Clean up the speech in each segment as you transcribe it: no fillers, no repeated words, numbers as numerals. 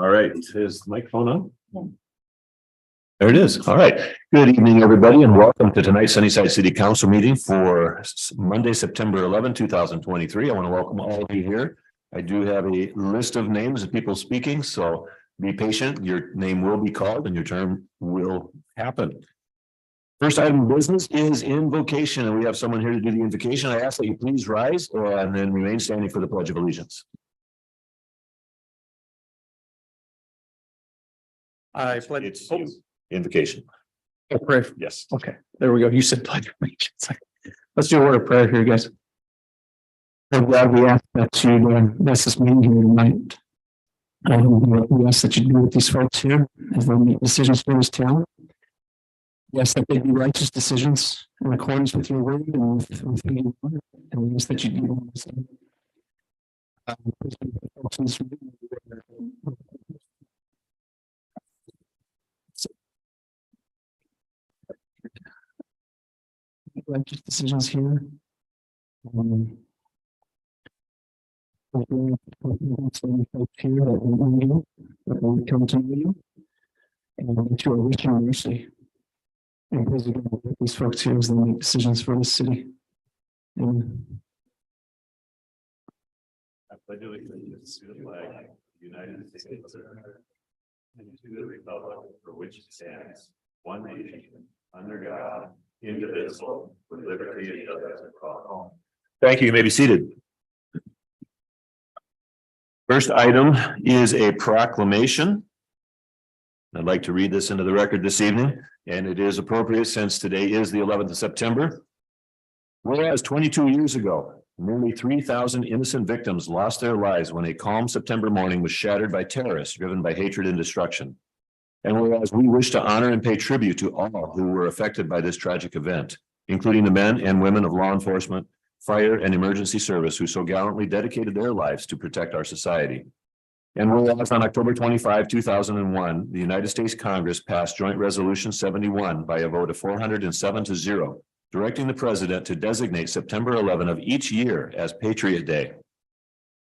All right, is the microphone on? There it is. All right. Good evening, everybody, and welcome to tonight's Sunnyside City Council meeting for Monday, September 11, 2023. I want to welcome all of you here. I do have a list of names of people speaking, so be patient. Your name will be called and your term will happen. First item of business is invocation, and we have someone here to do the invocation. I ask that you please rise and then remain standing for the Pledge of Allegiance. I pledge. It's invocation. Oh, prayer. Yes. Okay, there we go. You said pledge. Let's do a word of prayer here, guys. Lord God, we ask that you bless this meeting here tonight. We ask that you do with these folks here as they make decisions for this town. We ask that they be righteous decisions in accordance with your word and with you. And we ask that you do this. Righteous decisions here. We come to know you and to our rich and mercy. And please again with these folks here as they make decisions for the city. Amen. I pledge allegiance to the flag of the United States of America and to the republic for which it stands, one nation, under God, indivisible, with liberty and justice for all. Thank you. You may be seated. First item is a proclamation. I'd like to read this into the record this evening, and it is appropriate since today is the 11th of September. Whereas 22 years ago, nearly 3,000 innocent victims lost their lives when a calm September morning was shattered by terrorists driven by hatred and destruction. And whereas we wish to honor and pay tribute to all who were affected by this tragic event, including the men and women of law enforcement, fire, and emergency service who so gallantly dedicated their lives to protect our society. And whereas on October 25, 2001, the United States Congress passed Joint Resolution 71 by a vote of 407-0, directing the president to designate September 11 of each year as Patriot Day.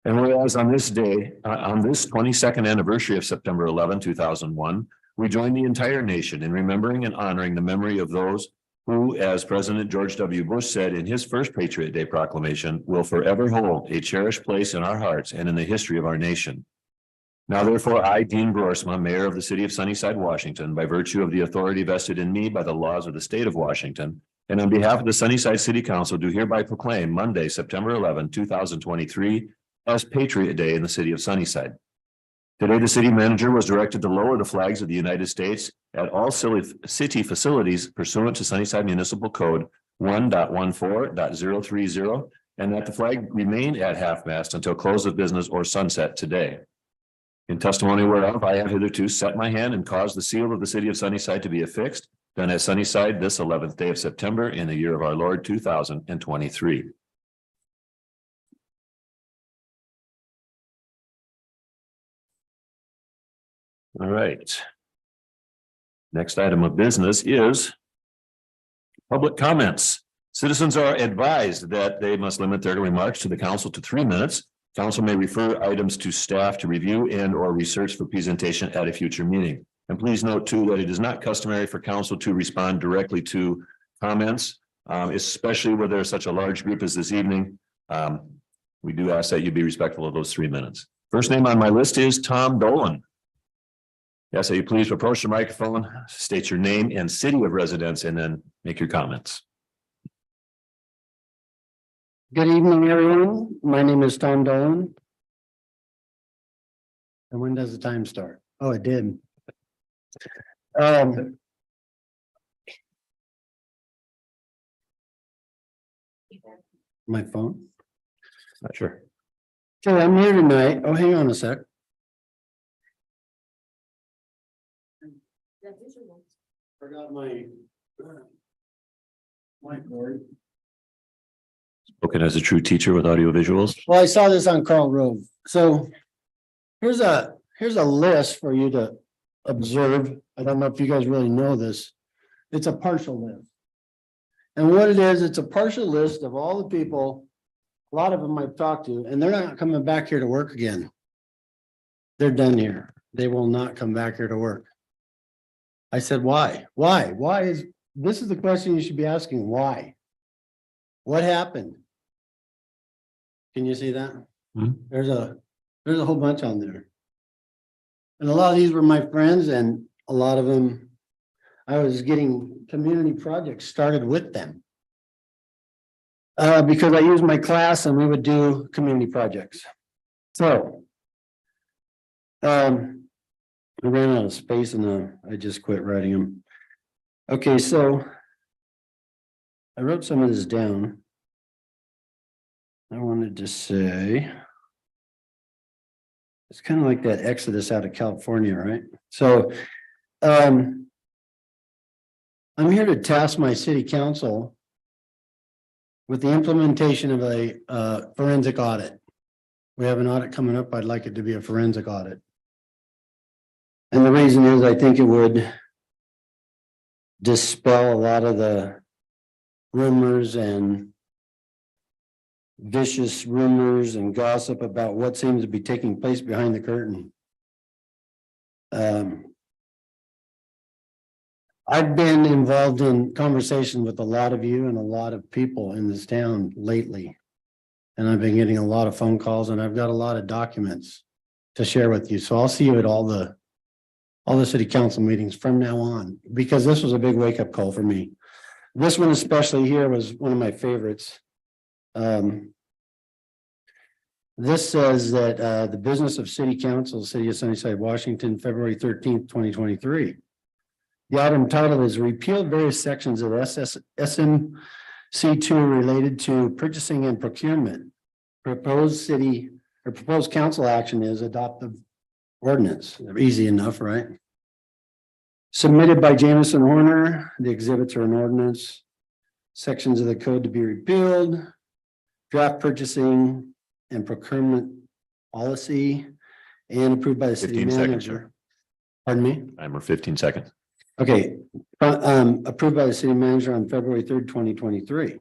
And whereas on this day, on this 22nd anniversary of September 11, 2001, we join the entire nation in remembering and honoring the memory of those who, as President George W. Bush said in his first Patriot Day proclamation, will forever hold a cherished place in our hearts and in the history of our nation. Now, therefore, I, Dean Broersma, Mayor of the City of Sunnyside, Washington, by virtue of the authority vested in me by the laws of the state of Washington, and on behalf of the Sunnyside City Council, do hereby proclaim Monday, September 11, 2023, as Patriot Day in the city of Sunnyside. Today, the city manager was directed to lower the flags of the United States at all city facilities pursuant to Sunnyside Municipal Code 1.14.030, and that the flag remain at half-mast until close of business or sunset today. In testimony whereof, I have hitherto set my hand and caused the seal of the city of Sunnyside to be affixed, done at Sunnyside this 11th day of September in the year of our Lord 2023. All right. Next item of business is public comments. Citizens are advised that they must limit their remarks to the council to 3 minutes. Council may refer items to staff to review and or research for presentation at a future meeting. And please note too that it is not customary for council to respond directly to comments, especially where there's such a large group as this evening. We do ask that you be respectful of those 3 minutes. First name on my list is Tom Dolan. Yes, so you please approach the microphone, state your name and city of residence, and then make your comments. Good evening, everyone. My name is Tom Dolan. And when does the time start? Oh, it did. My phone? Not sure. Okay, I'm here tonight. Oh, hang on a sec. Forgot my cord. Spoken as a true teacher with audio visuals. Well, I saw this on Carl Rove. So here's a list for you to observe. I don't know if you guys really know this. It's a partial list. And what it is, it's a partial list of all the people, a lot of them I've talked to, and they're not coming back here to work again. They're done here. they will not come back here to work. I said, why? Why is, this is the question you should be asking, why? What happened? Can you see that? Hmm. There's a whole bunch on there. And a lot of these were my friends, and a lot of them, I was getting community projects started with them. Because I used my class and we would do community projects. So. I ran out of space and I just quit writing them. Okay, so. I wrote some of this down. I wanted to say. It's kind of like that exodus out of California, right? So, I'm here to task my city council with the implementation of a forensic audit. We have an audit coming up. I'd like it to be a forensic audit. And the reason is I think it would dispel a lot of the rumors and vicious rumors and gossip about what seems to be taking place behind the curtain. I've been involved in conversation with a lot of you and a lot of people in this town lately. And I've been getting a lot of phone calls and I've got a lot of documents to share with you. So I'll see you at all the city council meetings from now on, because this was a big wake up call for me. This one especially here was one of my favorites. This says that the business of city council, city of Sunnyside, Washington, February 13th, 2023. The item title is repealed various sections of SMC2 related to purchasing and procurement. Proposed council action is adopt the ordinance. Easy enough, right? Submitted by Jamison Horner. The exhibits are an ordinance. Sections of the code to be repealed. Draft purchasing and procurement policy and approved by the city 15 seconds, manager. sir. Pardon me? Timer 15 seconds. Okay, approved by the city manager on February 3rd, 2023.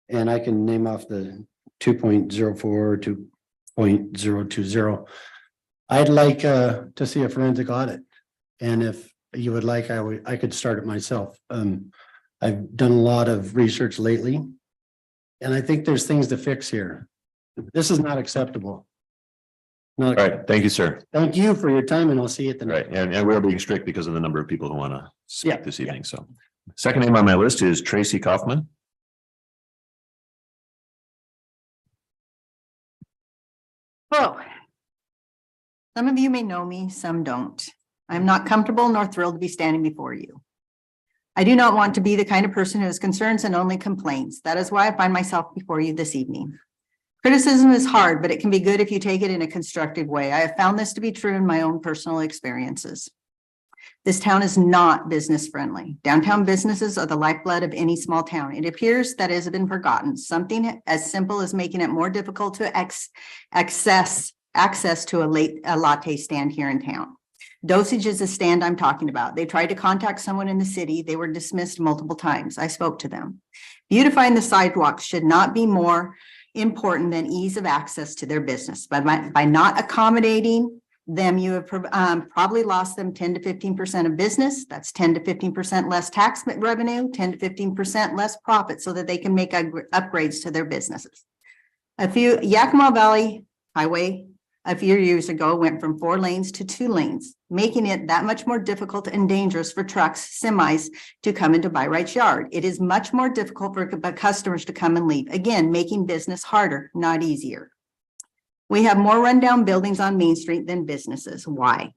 And I can name off the 2.04, 2.020. I'd like to see a forensic audit. And if you would like, I could start it myself. I've done a lot of research lately. And I think there's things to fix here. This is not acceptable. All right. Thank you, sir. Thank you for your time, and I'll see you at the Right. next. And we're being strict because of the number of people who want to Yeah, speak this evening. So second name on my list is Tracy Kaufman. Oh, some of you may know me, some don't. I'm not comfortable nor thrilled to be standing before you. I do not want to be the kind of person who has concerns and only complains. That is why I find myself before you this evening. Criticism is hard, but it can be good if you take it in a constructive way. I have found this to be true in my own personal experiences. This town is not business friendly. Downtown businesses are the lifeblood of any small town. It appears that has been forgotten. Something as simple as making it more difficult to access to a latte stand here in town. Dosage is the stand I'm talking about. They tried to contact someone in the city. They were dismissed multiple times. I spoke to them. Beautifying the sidewalks should not be more important than ease of access to their business. But by not accommodating them, you have probably lost them 10 to 15% of business. That's 10 to 15% less tax revenue, 10 to 15% less profit, so that they can make upgrades to their businesses. Yakima Valley Highway a few years ago went from 4 lanes to 2 lanes, making it that much more difficult and dangerous for trucks, semis to come into By-Right's yard. It is much more difficult for customers to come and leave. Again, making business harder, not easier. We have more rundown buildings on Main Street than businesses. Why?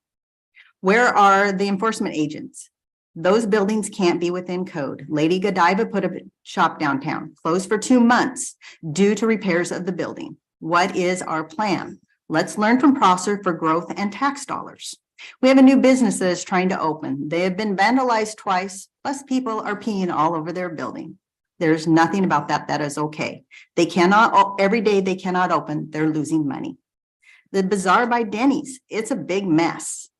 Where are the enforcement agents? Those buildings can't be within code. Lady Godiva put a shop downtown, closed for 2 months due to repairs of the building. What is our plan? Let's learn from Prosser for growth and tax dollars. We have a new business that is trying to open. They have been vandalized twice, plus people are peeing all over their building. There's nothing about that that is okay. They cannot, every day they cannot open, they're losing money. The bazaar by Denny's, it's a big mess.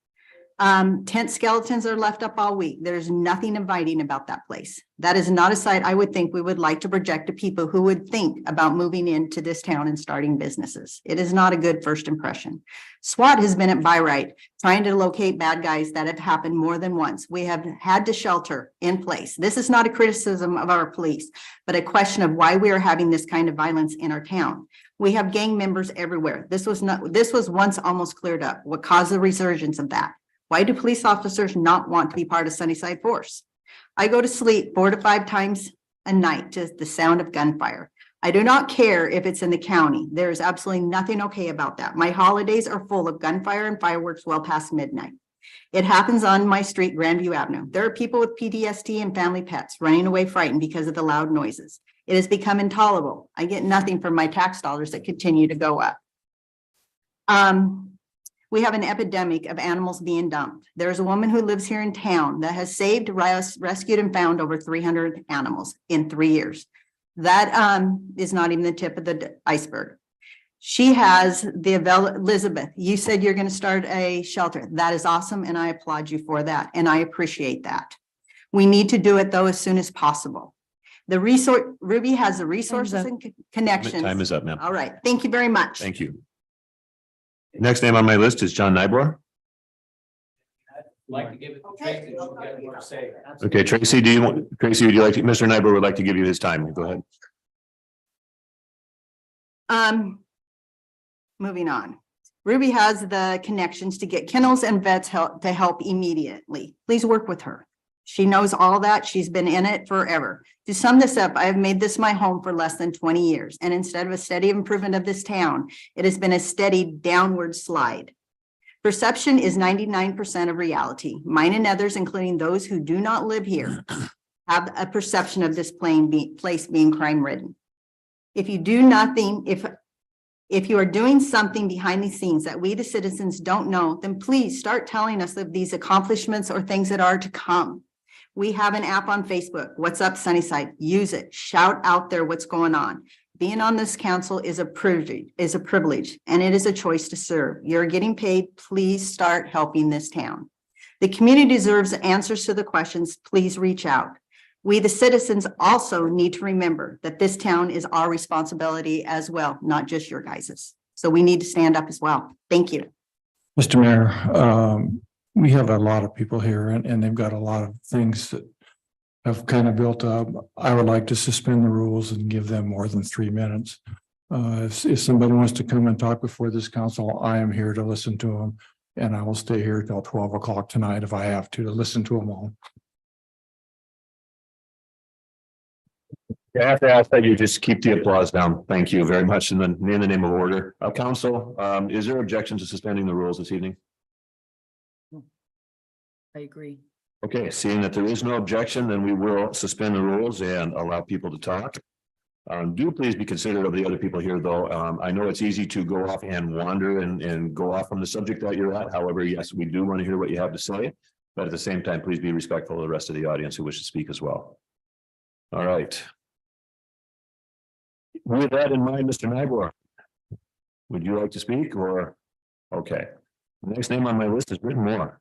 Tent skeletons are left up all week. There's nothing inviting about that place. That is not a site I would think we would like to project to people who would think about moving into this town and starting businesses. It is not a good first impression. SWAT has been at Byrite trying to locate bad guys that have happened more than once. We have had to shelter in place. This is not a criticism of our police, but a question of why we are having this kind of violence in our town. We have gang members everywhere. This was once almost cleared up. What caused the resurgence of that? Why do police officers not want to be part of Sunnyside Force? I go to sleep 4 to 5 times a night to the sound of gunfire. I do not care if it's in the county. There is absolutely nothing okay about that. My holidays are full of gunfire and fireworks well past midnight. It happens on my street, Grandview Avenue. There are people with PTSD and family pets running away frightened because of the loud noises. It has become intolerable. I get nothing from my tax dollars that continue to go up. We have an epidemic of animals being dumped. There's a woman who lives here in town that has saved, rescued, and found over 300 animals in 3 years. That is not even the tip of the iceberg. She has Elizabeth, you said you're going to start a shelter. That is awesome, and I applaud you for that, and I appreciate that. We need to do it, though, as soon as possible. Ruby has the resources and connections. Time is up, ma'am. All right. Thank you very much. Thank you. Next name on my list is John Nybor. Like to give it to Tracy. What do you want to say? Okay, Tracy, would you like to, Mr. Nybor would like to give you his time. Go ahead. Moving on. Ruby has the connections to get kennels and vets to help immediately. Please work with her. She knows all that. She's been in it forever. To sum this up, I have made this my home for less than 20 years. And instead of a steady improvement of this town, it has been a steady downward slide. Perception is 99% of reality. Mine and others, including those who do not live here, have a perception of this place being crime-ridden. If you do nothing, if you are doing something behind the scenes that we, the citizens, don't know, then please start telling us of these accomplishments or things that are to come. We have an app on Facebook. What's up, Sunnyside? Use it. Shout out there what's going on. Being on this council is a privilege, and it is a choice to serve. You're getting paid. Please start helping this town. The community deserves answers to the questions. Please reach out. We, the citizens, also need to remember that this town is our responsibility as well, not just your guys's. So we need to stand up as well. Thank you. Mr. Mayor, we have a lot of people here and they've got a lot of things that have kind of built up. I would like to suspend the rules and give them more than 3 minutes. If somebody wants to come and talk before this council, I am here to listen to them. And I will stay here till 12 o'clock tonight if I have to listen to them all. I have to ask that you just keep the applause down. Thank you very much. And then in the name of order, council, is there objection to suspending the rules this evening? I agree. Okay, seeing that there is no objection, then we will suspend the rules and allow people to talk. Do please be considerate of the other people here, though. I know it's easy to go off and wander and go off from the subject that you're at. However, yes, we do want to hear what you have to say. But at the same time, please be respectful of the rest of the audience who wish to speak as well. All right. With that in mind, Mr. Nybor, would you like to speak or? Okay. The next name on my list is Britton Moore.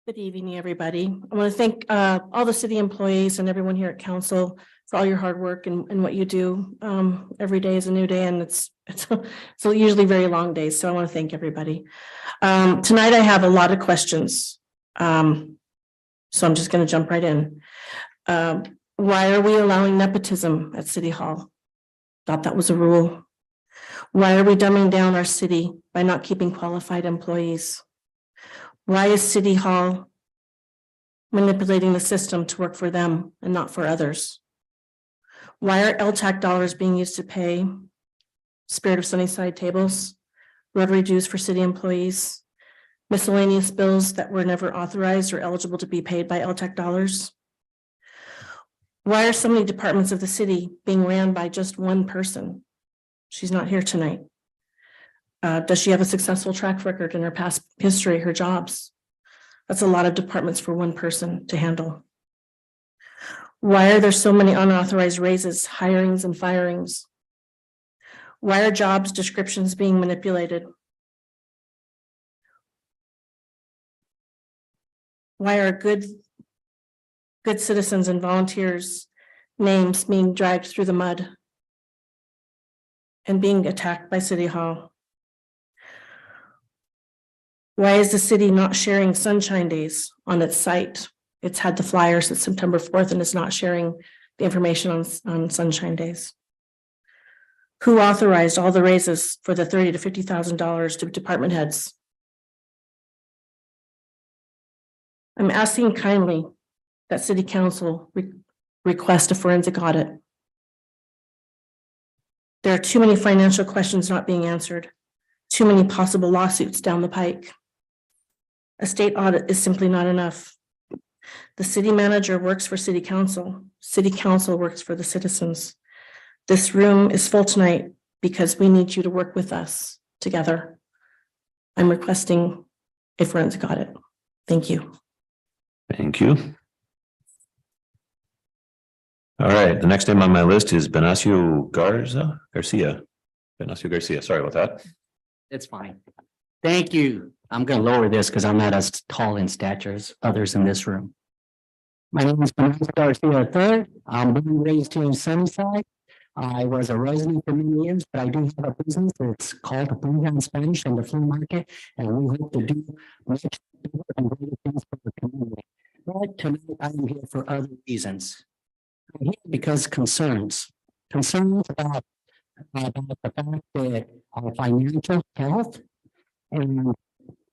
Good evening, everybody. I want to thank all the city employees and everyone here at council for all your hard work and what you do. Every day is a new day, and it's usually very long days. So I want to thank everybody. Tonight I have a lot of questions. So I'm just going to jump right in. Why are we allowing nepotism at City Hall? Thought that was a rule. Why are we dumbing down our city by not keeping qualified employees? Why is City Hall manipulating the system to work for them and not for others? Why are LTAC dollars being used to pay Spirit of Sunnyside tables, Rotary dues for city employees, miscellaneous bills that were never authorized or eligible to be paid by LTAC dollars? Why are so many departments of the city being ran by just one person? She's not here tonight. Does she have a successful track record in her past history, her jobs? That's a lot of departments for one person to handle. Why are there so many unauthorized raises, hirings, and firings? Why are jobs descriptions being manipulated? Why are good citizens and volunteers' names being dragged through the mud and being attacked by City Hall? Why is the city not sharing Sunshine Days on its site? It's had the flyer since September 4th and is not sharing the information on Sunshine Days. Who authorized all the raises for the $30,000 to $50,000 to department heads? I'm asking kindly that City Council request a forensic audit. There are too many financial questions not being answered, too many possible lawsuits down the pike. A state audit is simply not enough. The city manager works for City Council. City Council works for the citizens. This room is full tonight because we need you to work with us together. I'm requesting a forensic audit. Thank you. Thank you. All right, the next name on my list is Benicio Garcia. Benicio Garcia, sorry about that. It's fine. Thank you. I'm gonna lower this because I'm not as tall in stature as others in this room. My name is Benicio Garcia III. I'm born and raised here in Sunnyside. I was a resident for many years, but I do have a business. It's called the Bring Spanish and the Flea Market, and we hope to do much bigger and greater things for the community. But tonight I'm here for other reasons. I'm here because concerns about the fact that our financial health and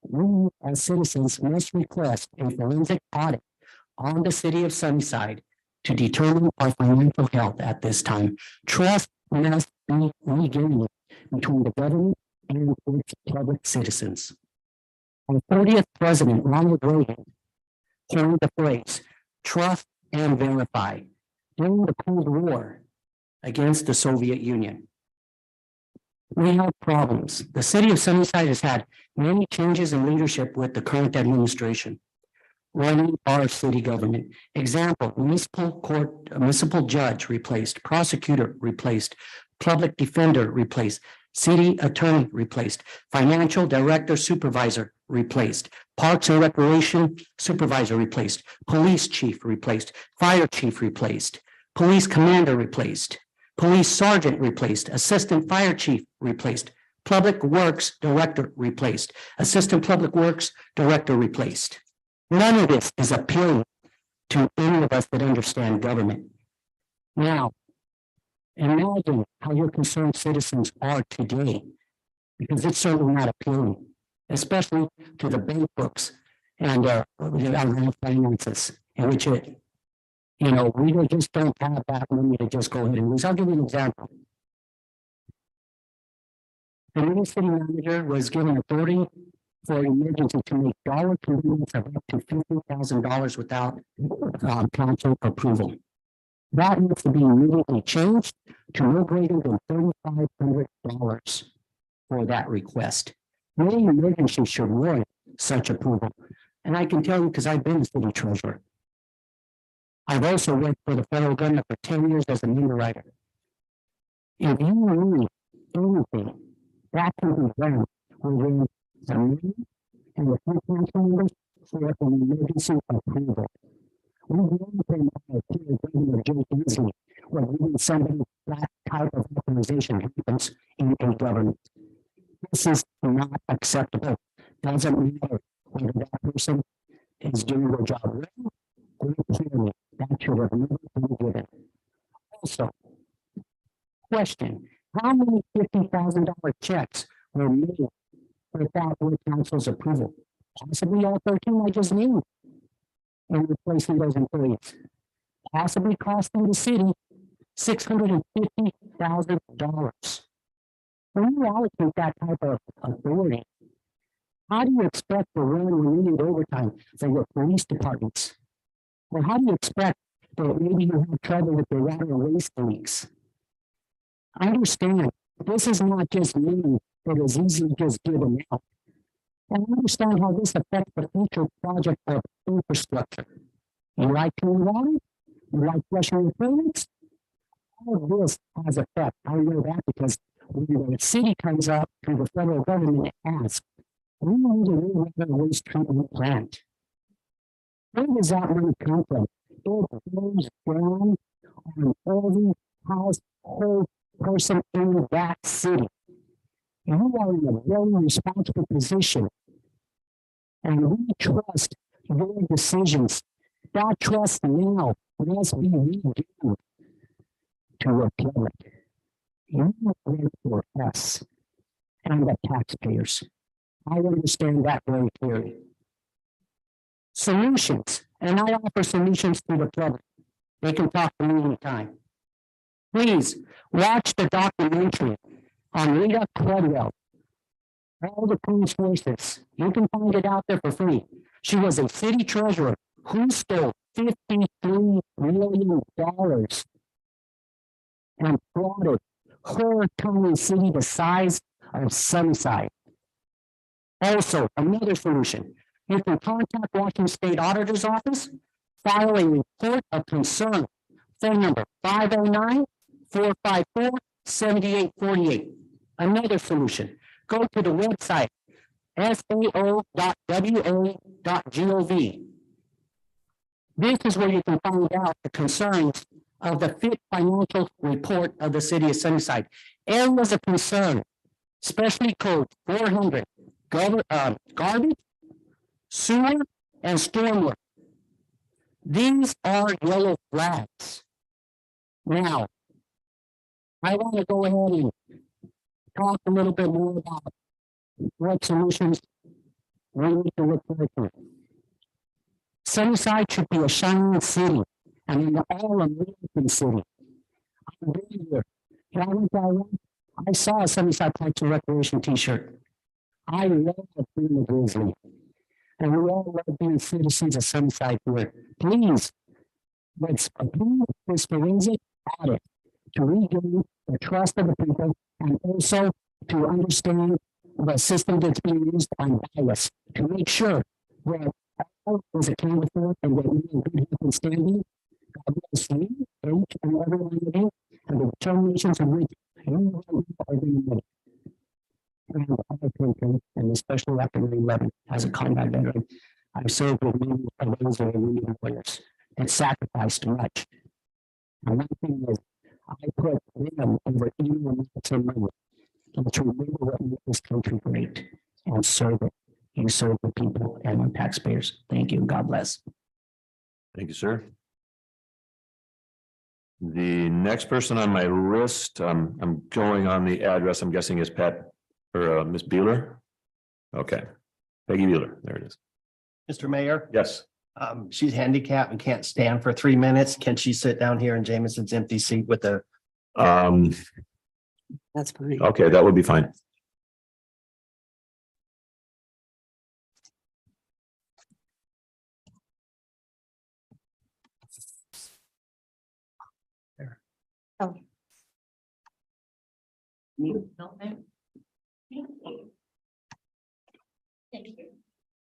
we as citizens must request a forensic audit on the city of Sunnyside to determine our financial health at this time. Trust must be regained between the government and its public citizens. Our 30th president, Ronald Reagan, coined the phrase, trust and verify, during the Cold War against the Soviet Union. We have problems. The city of Sunnyside has had many changes in leadership with the current administration running our city government. Example, municipal judge replaced, prosecutor replaced, public defender replaced, city attorney replaced, financial director supervisor replaced, parks and recreation supervisor replaced, police chief replaced, fire chief replaced, police commander replaced, police sergeant replaced, assistant fire chief replaced, public works director replaced, assistant public works director replaced. None of this is appealing to any of us that understand government. Now, imagine how your concerned citizens are today, because it's certainly not appealing, especially to the bank books and our finances, in which we just don't have that money to just go ahead and lose. I'll give you an example. The new city manager was given authority for emergency to make dollar commitments of up to $50,000 without council approval. That needs to be immediately changed to no greater than $3,500 for that request. No emergency should warrant such approval. And I can tell you because I've been a city treasurer. I've also worked for the federal government for 10 years as an underwriter. If you need anything, that can be done within the money and the council members for an emergency approval. We've learned from our peer governor, Joe Beasley, when even somebody that type of authorization happens in a government. This is not acceptable. Doesn't matter whether that person is doing their job well or poorly. That should have never been given. Also, question, how many $50,000 checks were made without the council's approval? Possibly all 13 I just named, and replacing those employees. Possibly costing the city $650,000. When you allocate that type of authority, how do you expect to run when you need overtime for your police departments? Or how do you expect that maybe you have trouble with your water and waste leaks? I understand this is not just money that is easily just given out. And I understand how this affects the future project of infrastructure. You like clean water? You like flushing your toilets? All of this has effect. I know that because when the city comes up to the federal government and asks, we need a new waste treatment plant. Where does that money come from? It goes down on every household person in that city. You are in a very responsible position. And we trust your decisions. That trust now must be regiven to the public. You work for us and the taxpayers. I understand that very clearly. Solutions, and I offer solutions to the public. They can talk to me anytime. Please watch the documentary on Rita Credwell. All the police forces. You can find it out there for free. She was a city treasurer who stole $53 million and frauded her county city the size of Sunnyside. Also, another solution. You can contact Washington State Auditor's Office, file a report of concern. Phone number 509-454-7848. Another solution. Go to the website sao.wa.gov. This is where you can find out the concerns of the FIT financial report of the city of Sunnyside. Areas of concern, especially code 400, garbage, sewer, and stormwater. These are yellow flags. Now, I want to go ahead and talk a little bit more about what solutions we need to look forward to. Sunnyside should be a shining city and an all-American city. I'm being here. When I went to Iraq, I saw a Sunnyside Parks and Recreation t-shirt. I love being a Grizzly. And we all love being citizens of Sunnyside here. Please, let's approve this forensic audit to regain the trust of the people and also to understand the system that's being used on bias to make sure that all is accounted for and that we have good health and standing. God bless you, each and every one of you, and the determinations of which you are being made. And and especially after 9/11, as a combat veteran, I've served with many of those that are wounded warriors and sacrificed much. And one thing is, I put them over anyone else in money. And to remember what made this country great and serve it. You serve the people and the taxpayers. Thank you. God bless. Thank you, sir. The next person on my list, I'm going on the address, I'm guessing is Pat or Miss Beeler. Okay, Peggy Beeler, there it is. Mr. Mayor, Yes, she's handicapped and can't stand for 3 minutes. Can she sit down here in Jameson's empty seat with the? That's fine. okay, that would be fine.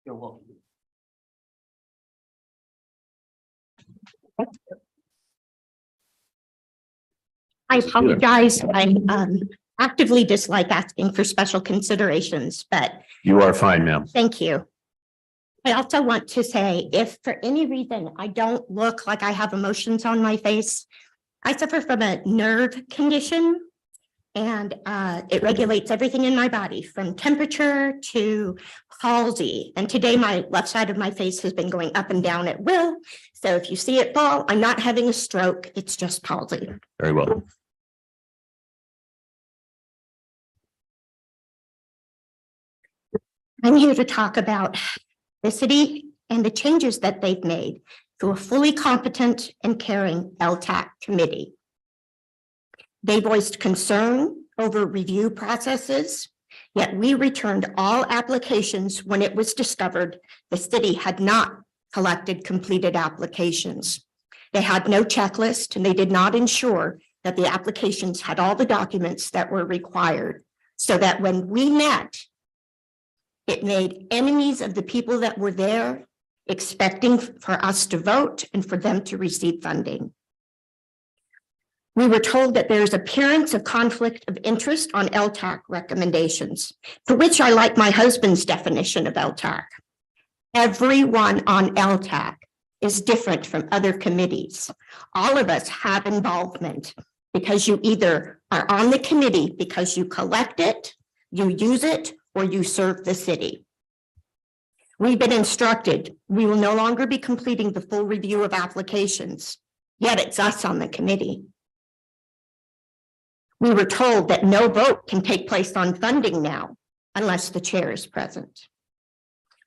You're welcome. I apologize. I actively dislike asking for special considerations, but You are fine, ma'am. thank you. I also want to say, if for any reason I don't look like I have emotions on my face, I suffer from a nerve condition. And it regulates everything in my body from temperature to palsy. And today my left side of my face has been going up and down at will. So if you see it fall, I'm not having a stroke. It's just palsy. Very well. I'm here to talk about the city and the changes that they've made to a fully competent and caring LTAC committee. They voiced concern over review processes, yet we returned all applications when it was discovered the city had not collected completed applications. They had no checklist and they did not ensure that the applications had all the documents that were required, so that when we met, it made enemies of the people that were there, expecting for us to vote and for them to receive funding. We were told that there's appearance of conflict of interest on LTAC recommendations, to which I like my husband's definition of LTAC. Everyone on LTAC is different from other committees. All of us have involvement because you either are on the committee because you collect it, you use it, or you serve the city. We've been instructed we will no longer be completing the full review of applications, yet it's us on the committee. We were told that no vote can take place on funding now unless the chair is present.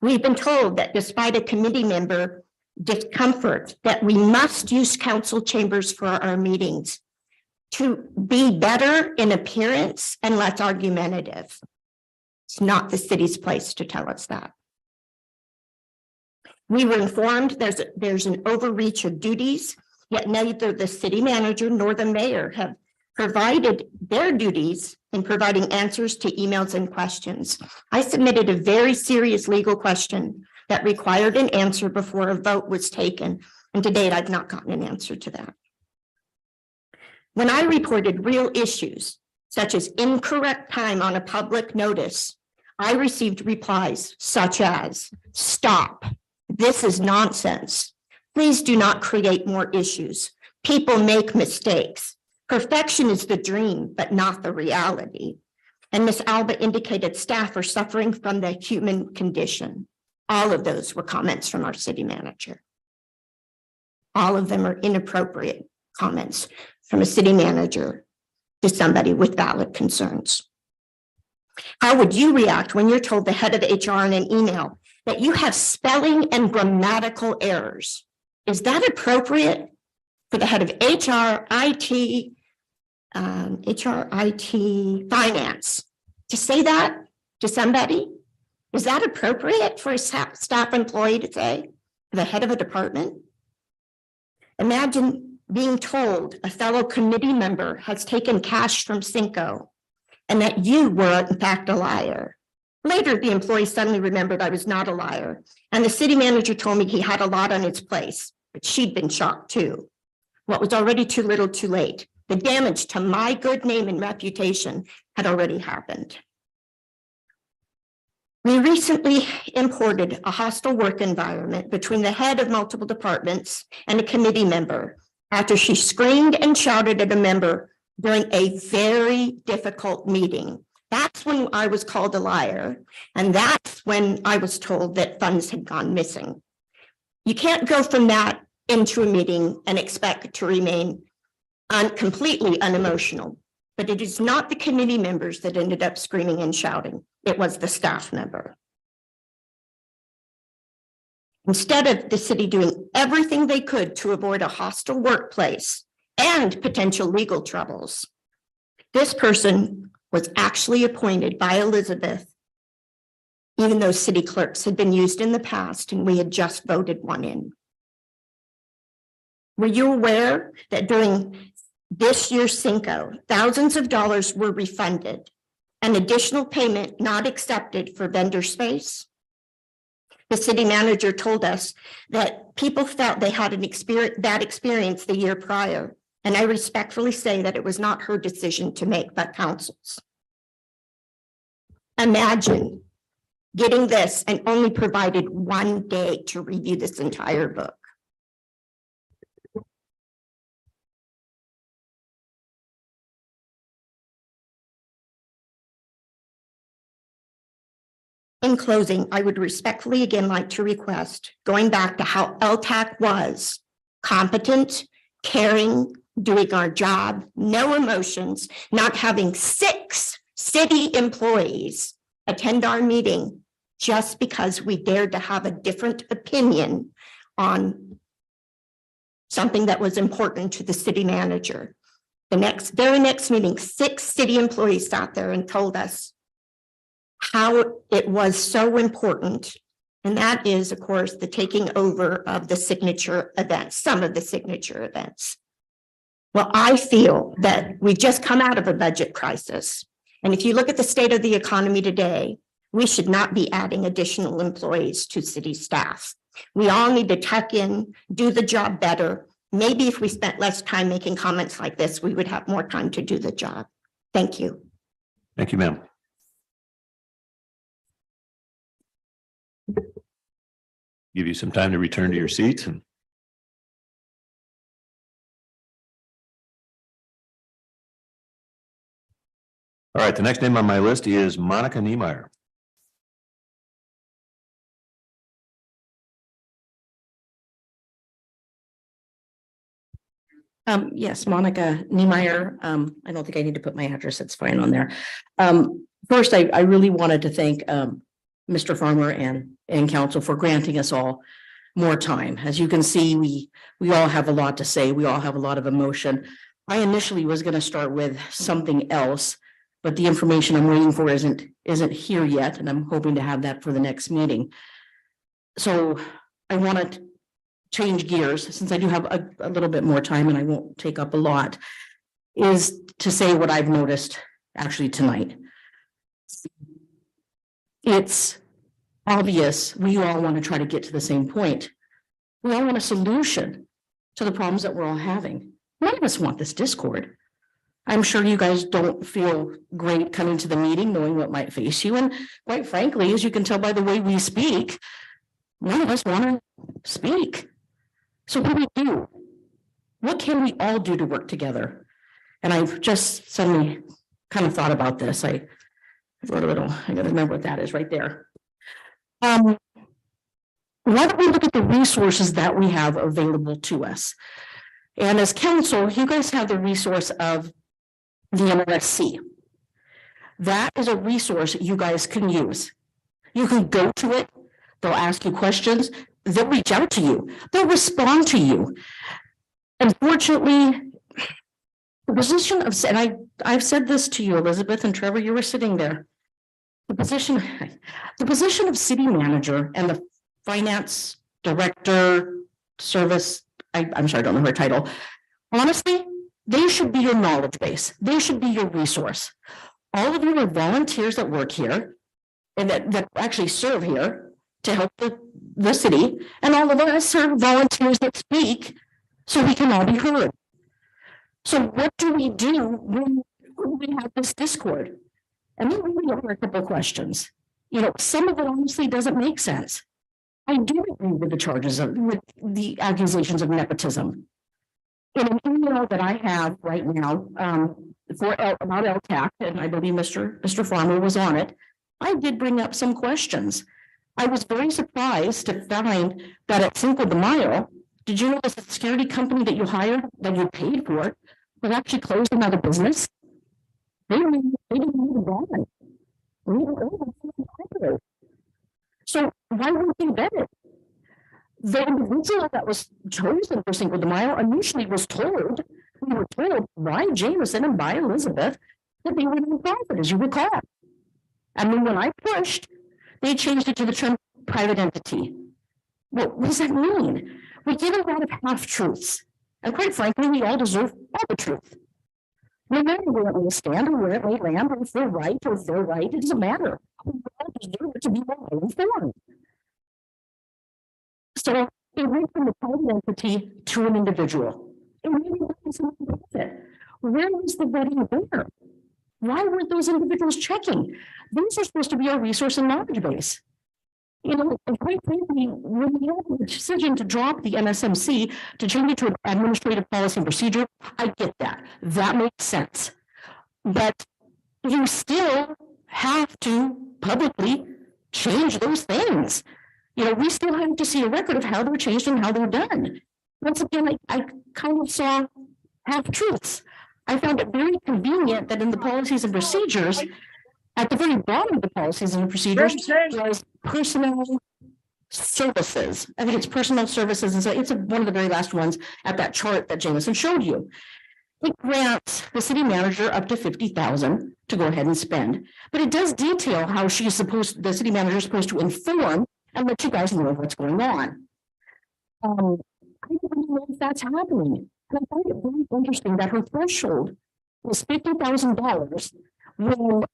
We've been told that despite a committee member discomfort, that we must use council chambers for our meetings to be better in appearance and less argumentative. It's not the city's place to tell us that. We were informed there's an overreach of duties, yet neither the city manager nor the mayor have provided their duties in providing answers to emails and questions. I submitted a very serious legal question that required an answer before a vote was taken, and to date, I've not gotten an answer to that. When I reported real issues, such as incorrect time on a public notice, I received replies such as, "Stop, this is nonsense. Please do not create more issues. People make mistakes. Perfection is the dream, but not the reality." And Ms. Alba indicated staff are suffering from the human condition. All of those were comments from our city manager. All of them are inappropriate comments from a city manager to somebody with valid concerns. How would you react when you're told the head of HR in an email that you have spelling and grammatical errors? Is that appropriate for the head of HR, IT, finance to say that to somebody? Is that appropriate for a staff employee to say, the head of a department? Imagine being told a fellow committee member has taken cash from Cinco and that you were in fact a liar. Later, the employee suddenly remembered I was not a liar, and the city manager told me he had a lot on his plate, but she'd been shocked too. What was already too little too late. The damage to my good name and reputation had already happened. We recently imported a hostile work environment between the head of multiple departments and a committee member after she screamed and shouted at a member during a very difficult meeting. That's when I was called a liar, and that's when I was told that funds had gone missing. You can't go from that into a meeting and expect to remain completely unemotional. But it is not the committee members that ended up screaming and shouting. It was the staff member. Instead of the city doing everything they could to avoid a hostile workplace and potential legal troubles, this person was actually appointed by Elizabeth, even though city clerks had been used in the past and we had just voted one in. Were you aware that during this year's Cinco, thousands of dollars were refunded, an additional payment not accepted for vendor space? The city manager told us that people felt they had that experience the year prior, and I respectfully say that it was not her decision to make, but council's. Imagine getting this and only provided one day to review this entire book. In closing, I would respectfully again like to request, going back to how LTAC was, competent, caring, doing our job, no emotions, not having 6 city employees attend our meeting just because we dared to have a different opinion on something that was important to the city manager. The very next meeting, 6 city employees sat there and told us how it was so important. And that is, of course, the taking over of the signature events, some of the signature events. Well, I feel that we've just come out of a budget crisis. And if you look at the state of the economy today, we should not be adding additional employees to city staff. We all need to tuck in, do the job better, maybe if we spent less time making comments like this, we would have more time to do the job. Thank you. Thank you, ma'am. Give you some time to return to your seats and. All right, the next name on my list is Monica Niemeyer. Yes, Monica Niemeyer. I don't think I need to put my address. It's fine on there. First, I really wanted to thank, Mr. Farmer and council for granting us all more time. As you can see, we all have a lot to say. We all have a lot of emotion. I initially was going to start with something else, but the information I'm waiting for isn't here yet, and I'm hoping to have that for the next meeting. So I want to change gears, since I do have a little bit more time and I won't take up a lot, is to say what I've noticed actually tonight. It's obvious we all want to try to get to the same point. We all want a solution to the problems that we're all having. None of us want this discord. I'm sure you guys don't feel great coming to the meeting knowing what might face you. And quite frankly, as you can tell by the way we speak, none of us want to speak. So what do we do? What can we all do to work together? And I've just suddenly kind of thought about this. I wrote a little, I gotta remember what that is right there. Why don't we look at the resources that we have available to us? And as council, you guys have the resource of the MRSC. That is a resource you guys can use. You can go to it. They'll ask you questions. They'll reach out to you. They'll respond to you. Unfortunately, the position of, and I've said this to you, Elizabeth and Trevor, you were sitting there. The position of city manager and the finance director service, I'm sorry, I don't know her title. Honestly, they should be your knowledge base. They should be your resource. All of you are volunteers that work here and that actually serve here to help the city. And all of us are volunteers that speak so we can all be heard. So what do we do when we have this discord? And then we have a couple of questions. You know, some of it honestly doesn't make sense. I do agree with the charges with the accusations of nepotism. In an email that I have right now about LTAC, and I believe Mr. Farmer was on it, I did bring up some questions. I was very surprised to find that at Cinco de Mayo, did you know the security company that you hired, that you paid for, was actually closed another business? They didn't even bother. So why weren't they vetted? The individual that was chosen for Cinco de Mayo initially we were told by Jameson and by Elizabeth that they were nonprofit, as you recall. And then when I pushed, they changed it to the term private entity. Well, what does that mean? We give a lot of half-truths. And quite frankly, we all deserve all the truth. No matter where it may stand or where it may land, or if they're right or if they're right, it doesn't matter. We all deserve it to be well informed. So it went from a private entity to an individual. It really wasn't a benefit. Where was the vetting there? Why weren't those individuals checking? Those are supposed to be our resource and knowledge base. You know, and quite frankly, when we have the decision to drop the MSMC to change it to an administrative policy and procedure, I get that. That makes sense. But you still have to publicly change those things. You know, we still have to see a record of how they're changed and how they're done. Once again, I kind of saw half-truths. I found it very convenient that in the policies and procedures, at the very bottom of the policies and procedures was personnel services. I think it's personnel services. And so it's one of the very last ones at that chart that Jameson showed you. It grants the city manager up to $50,000 to go ahead and spend, but it does detail how the city manager is supposed to inform and let you guys know what's going on. I don't know if that's happening. And I find it very interesting that her threshold was $50,000 when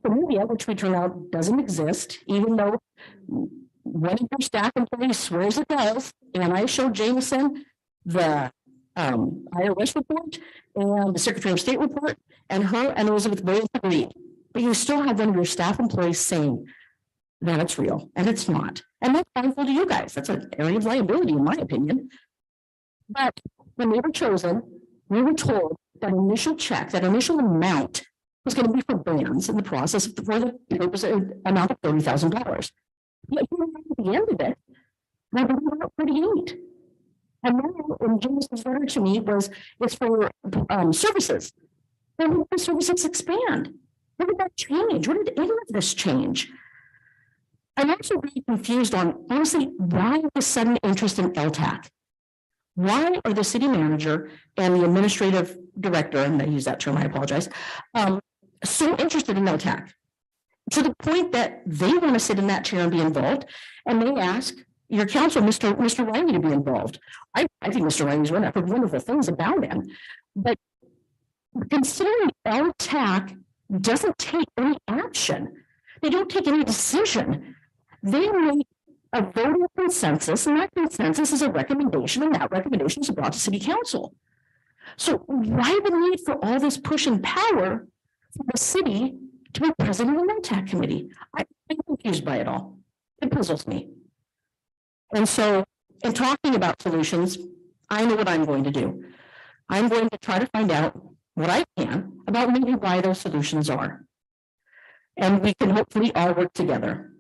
Media, which we turn out doesn't exist, even though one of your staff employees swears it does. And I showed Jameson the IRS report and the Secretary of State report, and her and Elizabeth both agreed. But you still have one of your staff employees saying that it's real, and it's not. And that's harmful to you guys. That's an area of liability, in my opinion. But when they were chosen, we were told that initial check, that initial amount was going to be for bands in the process for the purpose of amount of $30,000. Yet at the end of it, they were about 38. And now, in Jim's letter to me was, it's for services. Then when the services expand, what did that change? What did any of this change? I'm also really confused on, honestly, why the sudden interest in LTAC? Why are the city manager and the administrative director, and I use that term, I apologize, so interested in LTAC? To the point that they want to sit in that chair and be involved, and they ask your counsel, Mr. Riley, to be involved. I think Mr. Riley's one of wonderful things about him, but considering LTAC doesn't take any action, they don't take any decision. They make a voting consensus, and that consensus is a recommendation, and that recommendation is brought to city council. So why the need for all this push and power for the city to be president of the LTAC committee? I'm confused by it all. It puzzles me. And so in talking about solutions, I know what I'm going to do. I'm going to try to find out what I can about maybe why those solutions are. And we can hopefully all work together.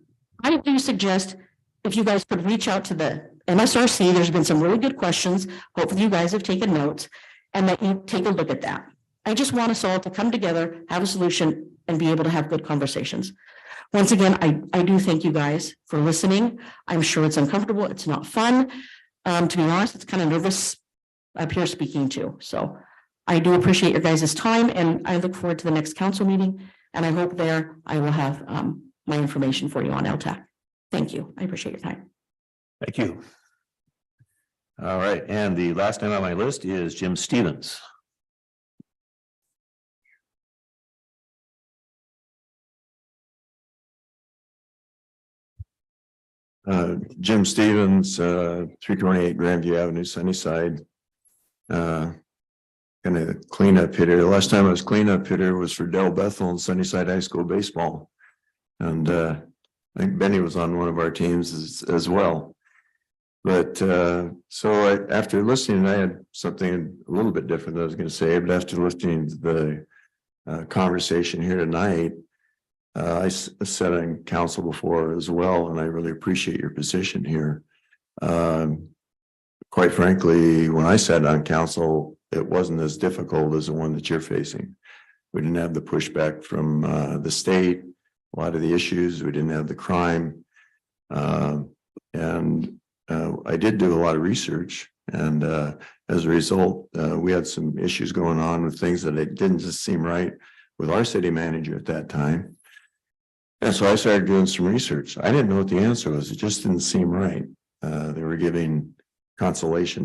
I do suggest if you guys could reach out to the MSRC, there's been some really good questions. Hopefully you guys have taken notes and that you take a look at that. I just want us all to come together, have a solution, and be able to have good conversations. Once again, I do thank you guys for listening. I'm sure it's uncomfortable. It's not fun. To be honest, it's kind of nervous up here speaking too. So I do appreciate your guys' time, and I look forward to the next council meeting. And I hope there I will have my information for you on LTAC. Thank you. I appreciate your time. Thank you. All right, and the last name on my list is Jim Stevens. Jim Stevens, 328 Grandview Avenue, Sunnyside. Gonna clean up hitter. The last time I was cleanup hitter was for Del Bethel and Sunnyside High School baseball. And I think Benny was on one of our teams as well. But so after listening, I had something a little bit different that I was going to say, but after listening to the conversation here tonight, I sat on council before as well, and I really appreciate your position here. Quite frankly, when I sat on council, it wasn't as difficult as the one that you're facing. We didn't have the pushback from the state, a lot of the issues, we didn't have the crime. And I did do a lot of research, and as a result, we had some issues going on with things that it didn't just seem right with our city manager at that time. And so I started doing some research. I didn't know what the answer was. It just didn't seem right. They were giving consolation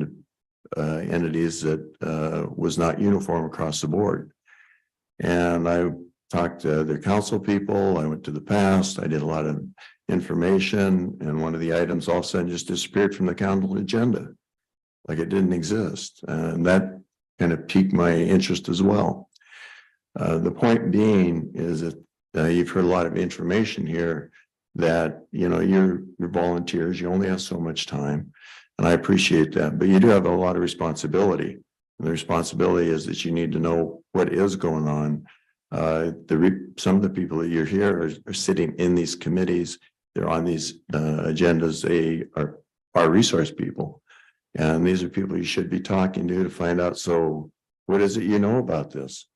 to entities that was not uniform across the board. And I talked to their council people. I went to the past. I did a lot of information, and one of the items all of a sudden just disappeared from the council agenda, like it didn't exist. And that kind of piqued my interest as well. The point being is that you've heard a lot of information here that, you know, you're volunteers, you only have so much time, and I appreciate that, but you do have a lot of responsibility. And the responsibility is that you need to know what is going on. Some of the people that you're here are sitting in these committees. They're on these agendas. They are resource people, and these are people you should be talking to find out. So what is it you know about this?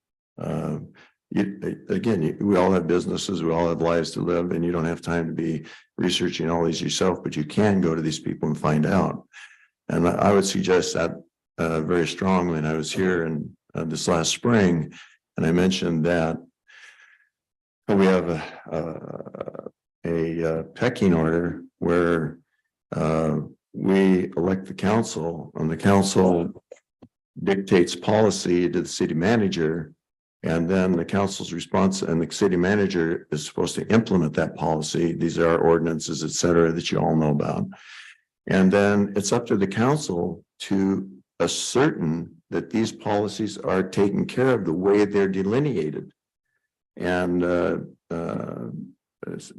We all have businesses, we all have lives to live, and you don't have time to be researching all these yourself, but you can go to these people and find out. And I would suggest that very strongly. And I was here in this last spring, and I mentioned that we have a pecking order where we elect the council, and the council dictates policy to the city manager. And then the council's response, and the city manager is supposed to implement that policy. These are our ordinances, et cetera, that you all know about. And then it's up to the council to ascertain that these policies are taken care of the way they're delineated. And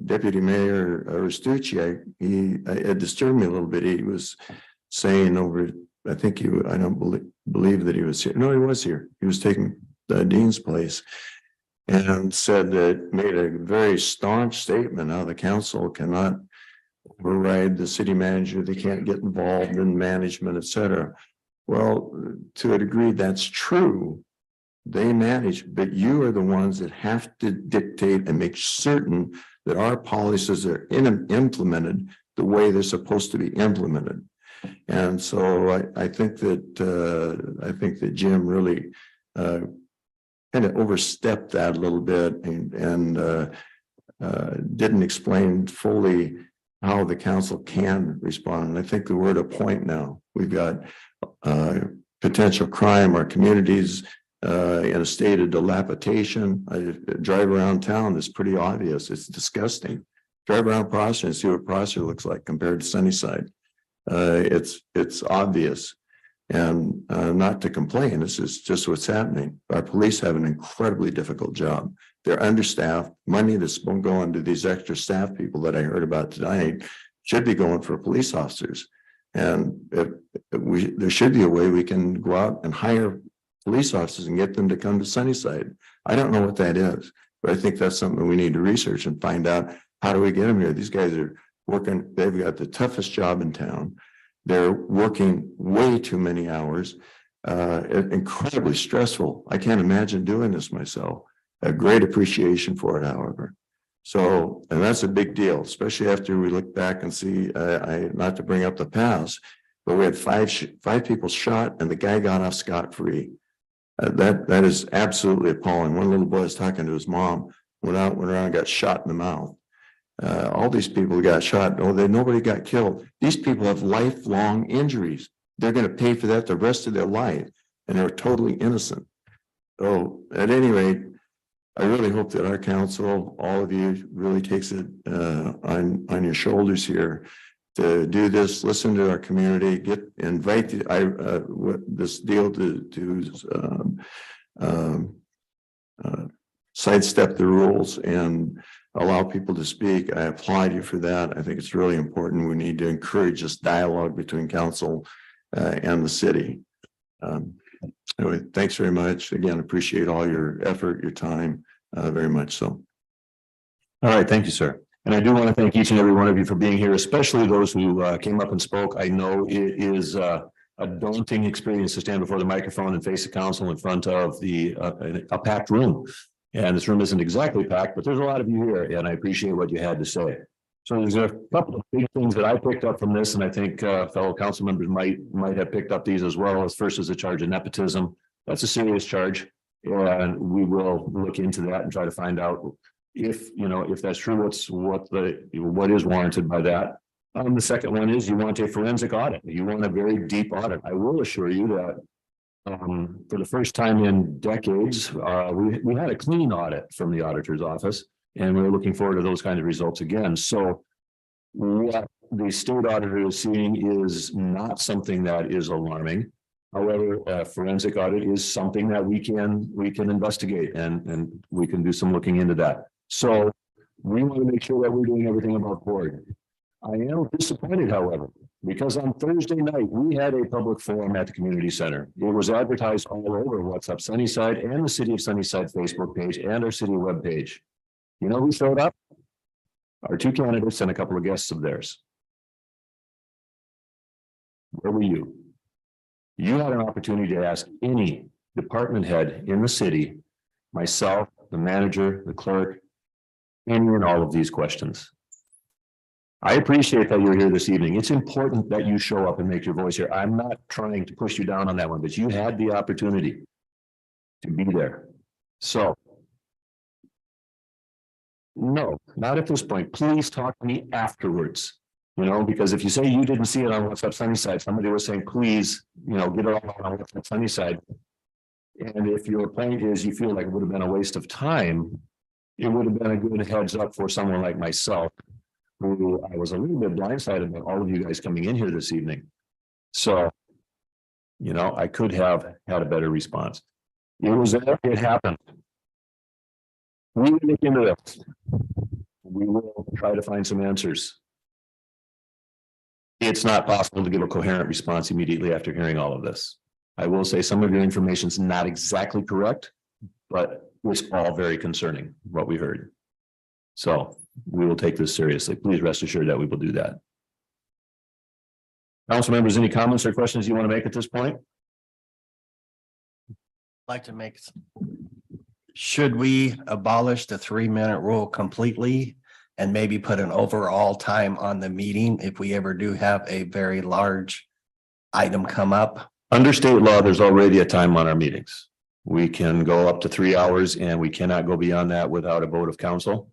Deputy Mayor Restucci, it disturbed me a little bit. He was saying over, I think I don't believe that he was here. No, he was here. He was taking Dean's place and made a very staunch statement how the council cannot override the city manager. They can't get involved in management, et cetera. Well, to a degree, that's true. They manage, but you are the ones that have to dictate and make certain that our policies are implemented the way they're supposed to be implemented. And so I think that Jim really kind of overstepped that a little bit and didn't explain fully how the council can respond. And I think we're at a point now. We've got potential crime, our communities in a state of dilapidation. I drive around town, it's pretty obvious. It's disgusting. Drive around Prosser and see what Prosser looks like compared to Sunnyside. It's obvious. And not to complain, this is just what's happening. Our police have an incredibly difficult job. They're understaffed. Money that's going to these extra staff people that I heard about tonight should be going for police officers. And there should be a way we can go out and hire police officers and get them to come to Sunnyside. I don't know what that is, but I think that's something we need to research and find out. How do we get them here? These guys are working, they've got the toughest job in town. They're working way too many hours, incredibly stressful. I can't imagine doing this myself. A great appreciation for it, however. So, and that's a big deal, especially after we look back and see, not to bring up the past, but we had five people shot and the guy got off scot-free. That is absolutely appalling. One little boy was talking to his mom, went around and got shot in the mouth. All these people got shot. Nobody got killed. These people have lifelong injuries. They're going to pay for that the rest of their life, and they're totally innocent. So, at any rate, I really hope that our council, all of you, really takes it on your shoulders here to do this. Listen to our community. Invite this deal to sidestep the rules and allow people to speak. I applaud you for that. I think it's really important. We need to encourage this dialogue between council and the city. Anyway, thanks very much. Again, appreciate all your effort, your time, very much so. All right, thank you, sir. And I do want to thank each and every one of you for being here, especially those who came up and spoke. I know it is a daunting experience to stand before the microphone and face the council in front of a packed room. And this room isn't exactly packed, but there's a lot of you here, and I appreciate what you had to say. So there's a couple of big things that I picked up from this, and I think fellow council members might have picked up these as well. As first is a charge of nepotism. That's a serious charge, and we will look into that and try to find out if that's true, what is warranted by that. The second one is you want a forensic audit. You want a very deep audit. I will assure you that for the first time in decades, we had a clean audit from the auditor's office, and we're looking forward to those kind of results again. So what the state auditor is seeing is not something that is alarming. However, a forensic audit is something that we can investigate and we can do some looking into that. So we want to make sure that we're doing everything above board. I am disappointed, however, because on Thursday night, we had a public forum at the community center. It was advertised all over What's Up Sunnyside and the City of Sunnyside Facebook page and our city webpage. You know who showed up? Our two candidates and a couple of guests of theirs. Where were you? You had an opportunity to ask any department head in the city, myself, the manager, the clerk, any and all of these questions. I appreciate that you're here this evening. It's important that you show up and make your voice here. I'm not trying to push you down on that one, but you had the opportunity to be there. So, no, not at this point. Please talk to me afterwards. Because if you say you didn't see it on What's Up Sunnyside, somebody was saying, please, get it all on What's Up Sunnyside. And if your point is you feel like it would have been a waste of time, it would have been a good heads up for someone like myself, who I was a little bit blindsided by all of you guys coming in here this evening. So You know, I could have had a better response. It was there, it happened. We will look into this. We will try to find some answers. It's not possible to give a coherent response immediately after hearing all of this. I will say some of your information is not exactly correct, but it's all very concerning what we heard. So we will take this seriously. Please rest assured that we will do that. Council members, any comments or questions you want to make at this point? Like to make. Should we abolish the 3-minute rule completely and maybe put an overall time on the meeting if we ever do have a very large item come up? Under state law, there's already a time on our meetings. We can go up to 3 hours and we cannot go beyond that without a vote of council.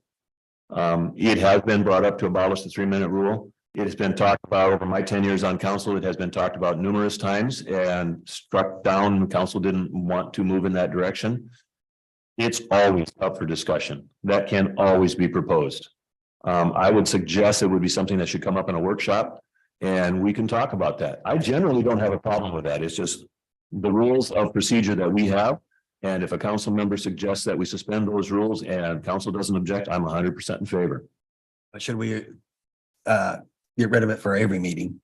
It has been brought up to abolish the 3-minute rule. It has been talked about over my 10 years on council. It has been talked about numerous times and struck down. Council didn't want to move in that direction. It's always up for discussion. That can always be proposed. I would suggest it would be something that should come up in a workshop and we can talk about that. I generally don't have a problem with that. It's just the rules of procedure that we have. And if a council member suggests that we suspend those rules and council doesn't object, I'm 100% in favor. Should we get rid of it for every meeting?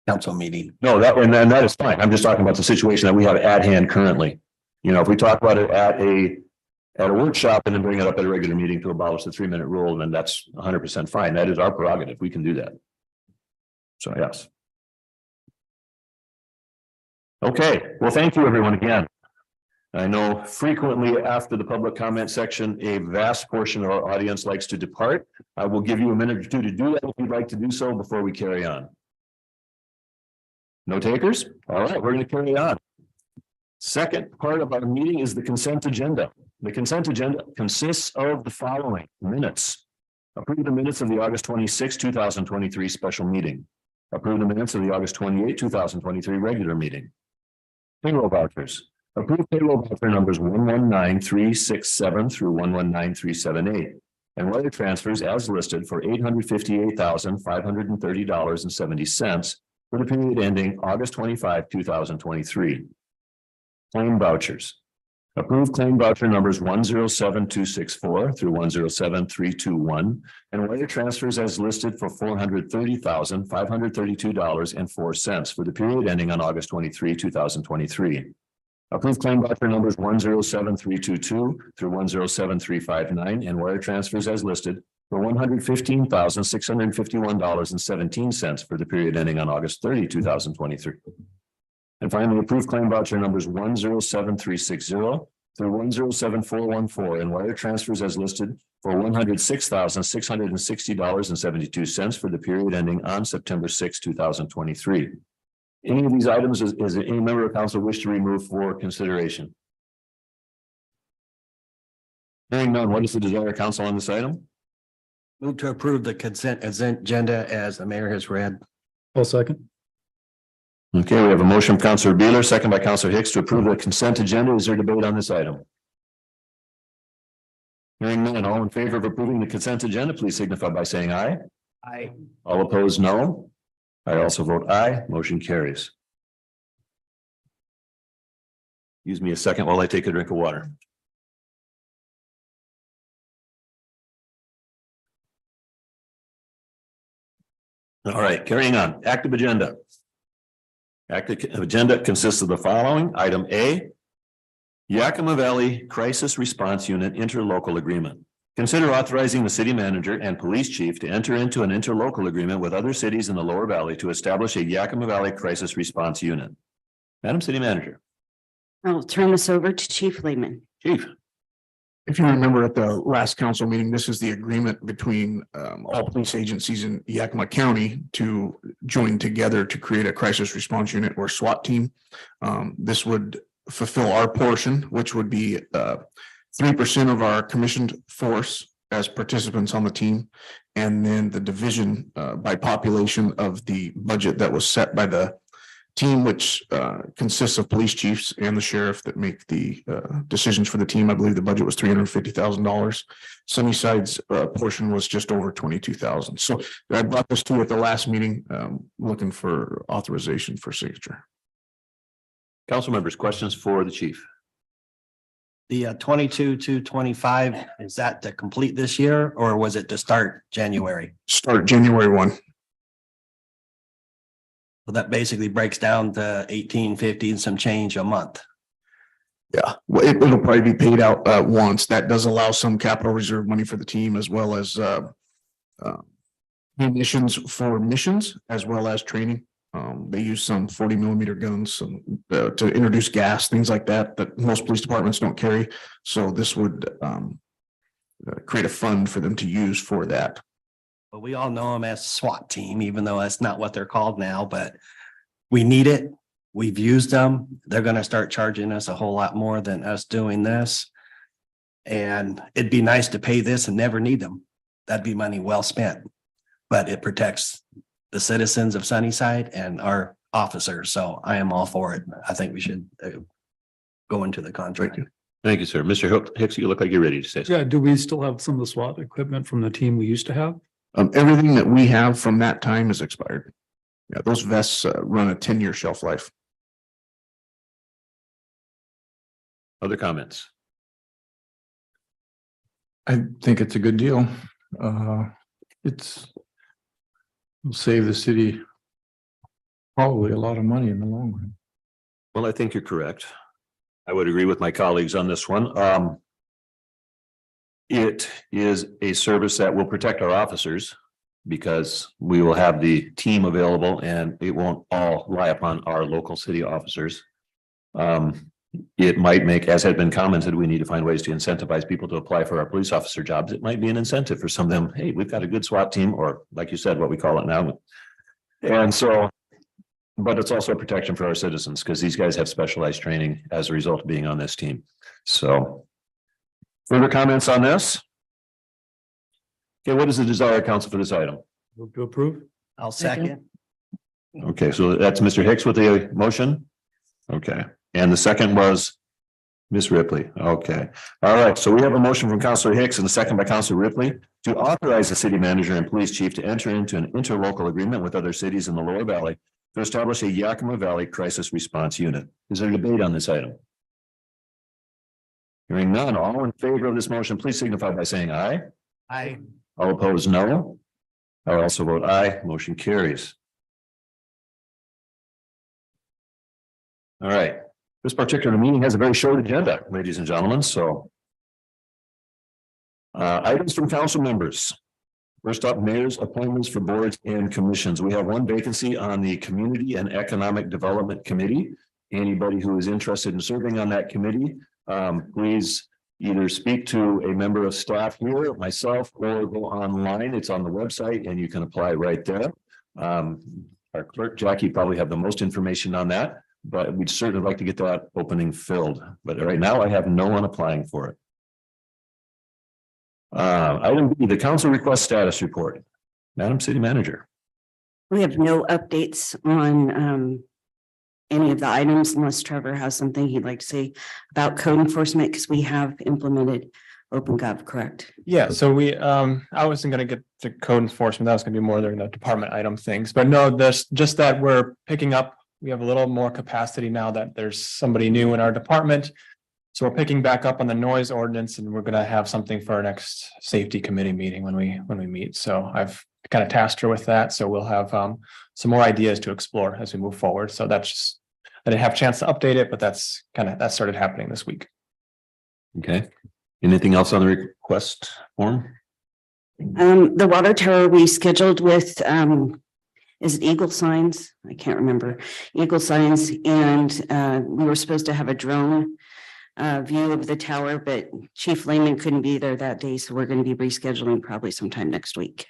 Council meeting? No, that is fine. I'm just talking about the situation that we have at hand currently. You know, if we talk about it at a workshop and then bring it up at a regular meeting to abolish the 3-minute rule, then that's 100% fine. That is our prerogative. We can do that. So, yes. Okay, well, thank you everyone again. I know frequently after the public comment section, a vast portion of our audience likes to depart. I will give you a minute or two to do that if you'd like to do so before we carry on. No takers? All right, we're going to carry on. Second part of our meeting is the consent agenda. The consent agenda consists of the following: minutes. Approve the minutes of the August 26, 2023 special meeting. Approve the minutes of the August 28, 2023 regular meeting. Payroll vouchers. Approve payroll voucher numbers 119367 through 119378 and wire transfers as listed for $858,530.70 for the period ending August 25, 2023. Claim vouchers. Approve claim voucher numbers 107264 through 107321 and wire transfers as listed for $430,532.04 for the period ending on August 23, 2023. Approve claim voucher numbers 107322 through 107359 and wire transfers as listed for $115,651.17 for the period ending on August 30, 2023. And finally, approve claim voucher numbers 107360 through 107414 and wire transfers as listed for $106,660.72 for the period ending on September 6, 2023. Any of these items is any member of council wish to remove for consideration? Hearing none, what is the desire of council on this item? Move to approve the consent agenda as the mayor has read. I'll second. Okay, we have a motion from Councilor Beeler, second by Councilor Hicks to approve the consent agenda. Is there debate on this item? Hearing none, all in favor of approving the consent agenda, please signify by saying aye. Aye. All opposed, no. I also vote aye. Motion carries. Use me a second while I take a drink of water. All right, carrying on. Active agenda. Active agenda consists of the following. Item A, Yakima Valley Crisis Response Unit Interlocal Agreement. Consider authorizing the city manager and police chief to enter into an interlocal agreement with other cities in the lower valley to establish a Yakima Valley Crisis Response Unit. Madam City Manager. I'll turn this over to Chief Lehman. Chief. If you remember at the last council meeting, this is the agreement between all police agencies in Yakima County to join together to create a crisis response unit or SWAT team. This would fulfill our portion, which would be 3% of our commissioned force as participants on the team, and then the division by population of the budget that was set by the team, which consists of police chiefs and the sheriff that make the decisions for the team. I believe the budget was $350,000. Sunnyside's portion was just over $22,000. So I brought this to you at the last meeting, looking for authorization for signature. Council members, questions for the chief? The 22 to 25, is that to complete this year or was it to start January? Start January 1. So that basically breaks down to 1850 and some change a month. Yeah, well, it'll probably be paid out once. That does allow some capital reserve money for the team as well as munitions for missions as well as training. They use some 40mm guns to introduce gas, things like that, that most police departments don't carry. So this would create a fund for them to use for that. But we all know them as SWAT team, even though that's not what they're called now, but we need it. We've used them. They're going to start charging us a whole lot more than us doing this. And it'd be nice to pay this and never need them. That'd be money well spent. But it protects the citizens of Sunnyside and our officers. So I am all for it. I think we should go into the contract. Thank you, sir. Mr. Hicks, you look like you're ready to say something. Yeah, do we still have some of the SWAT equipment from the team we used to have? Everything that we have from that time is expired. Yeah, those vests run a 10-year shelf life. Other comments? I think it's a good deal. Will save the city probably a lot of money in the long run. Well, I think you're correct. I would agree with my colleagues on this one. It is a service that will protect our officers because we will have the team available and it won't all lie upon our local city officers. It might make, as had been commented, we need to find ways to incentivize people to apply for our police officer jobs. It might be an incentive for some of them. Hey, we've got a good SWAT team, or like you said, what we call it now. And so, but it's also a protection for our citizens because these guys have specialized training as a result of being on this team. So further comments on this? Okay, what is the desire of council for this item? Move to approve? I'll second. Okay, so that's Mr. Hicks with the motion. Okay, and the second was Ms. Ripley. Okay, all right. So we have a motion from Councilor Hicks and a second by Councilor Ripley to authorize the city manager and police chief to enter into an interlocal agreement with other cities in the Lower Valley to establish a Yakima Valley Crisis Response Unit. Is there a debate on this item? Hearing none, all in favor of this motion, please signify by saying aye. Aye. All opposed, no. I also vote aye. Motion carries. All right. This particular meeting has a very short agenda, ladies and gentlemen, so. Items from council members. First up, mayor's appointments for boards and commissions. We have one vacancy on the Community and Economic Development Committee. Anybody who is interested in serving on that committee, please either speak to a member of staff here, myself, or go online. It's on the website and you can apply right there. Our clerk, Jackie, probably have the most information on that, but we'd certainly like to get that opening filled. But right now I have no one applying for it. Item B, the council request status report. Madam City Manager. We have no updates on any of the items unless Trevor has something he'd like to say about code enforcement, because we have implemented OpenGov, correct? Yeah, so I wasn't gonna get to code enforcement. That was gonna be more during the department item things, but no, there's just that we're picking up. We have a little more capacity now that there's somebody new in our department. So we're picking back up on the noise ordinance and we're gonna have something for our next safety committee meeting when we meet. So I've kind of tasked her with that. So we'll have some more ideas to explore as we move forward. So that's just, I didn't have a chance to update it, but that started happening this week. Okay. Anything else on the request form? The water tower we scheduled with is it Eagle Signs? I can't remember. Eagle Signs, and we were supposed to have a drone view of the tower, but Chief Lehman couldn't be there that day, so we're going to be rescheduling probably sometime next week.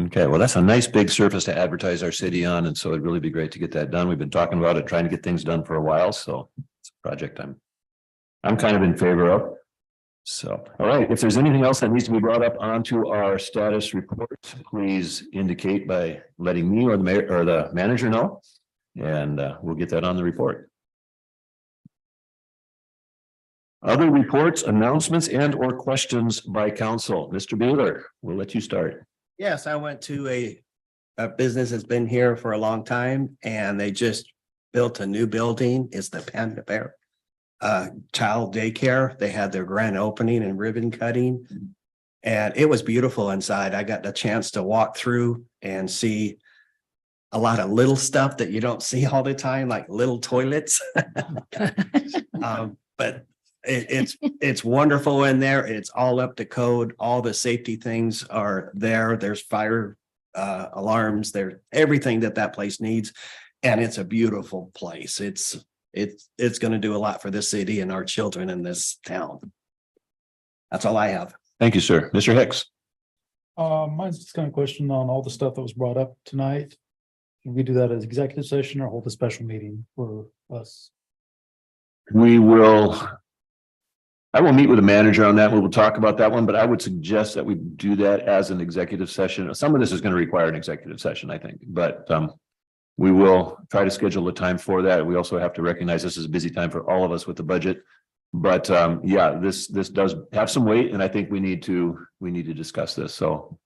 Okay, well, that's a nice big surface to advertise our city on, and so it'd really be great to get that done. We've been talking about it, trying to get things done for a while, so it's a project I'm kind of in favor of. So, all right, if there's anything else that needs to be brought up onto our status report, please indicate by letting me or the mayor or the manager know, and we'll get that on the report. Other reports, announcements, and or questions by council. Mr. Bueller, we'll let you start. Yes, I went to a business that's been here for a long time and they just built a new building. It's the Panda Bear child daycare. They had their grand opening and ribbon cutting. And it was beautiful inside. I got the chance to walk through and see a lot of little stuff that you don't see all the time, like little toilets. But it's wonderful in there. It's all up to code. All the safety things are there. There's fire alarms. There's everything that place needs. And it's a beautiful place. It's going to do a lot for this city and our children in this town. That's all I have. Thank you, sir. Mr. Hicks. Mine's just kind of question on all the stuff that was brought up tonight. Can we do that as executive session or hold a special meeting for us? I will meet with the manager on that. We will talk about that one, but I would suggest that we do that as an executive session. Some of this is going to require an executive session, I think, but we will try to schedule a time for that. We also have to recognize this is a busy time for all of us with the budget. But yeah, this does have some weight, and I think we need to discuss this. So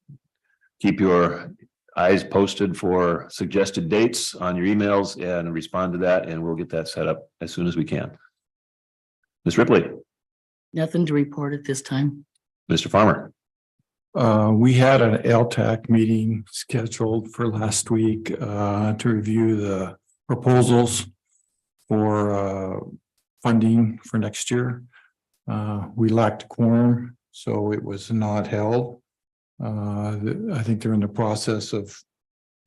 keep your eyes posted for suggested dates on your emails and respond to that, and we'll get that set up as soon as we can. Ms. Ripley. Nothing to report at this time. Mr. Farmer. We had an LTAC meeting scheduled for last week to review the proposals for funding for next year. We lacked a quorum, so it was not held. I think they're in the process of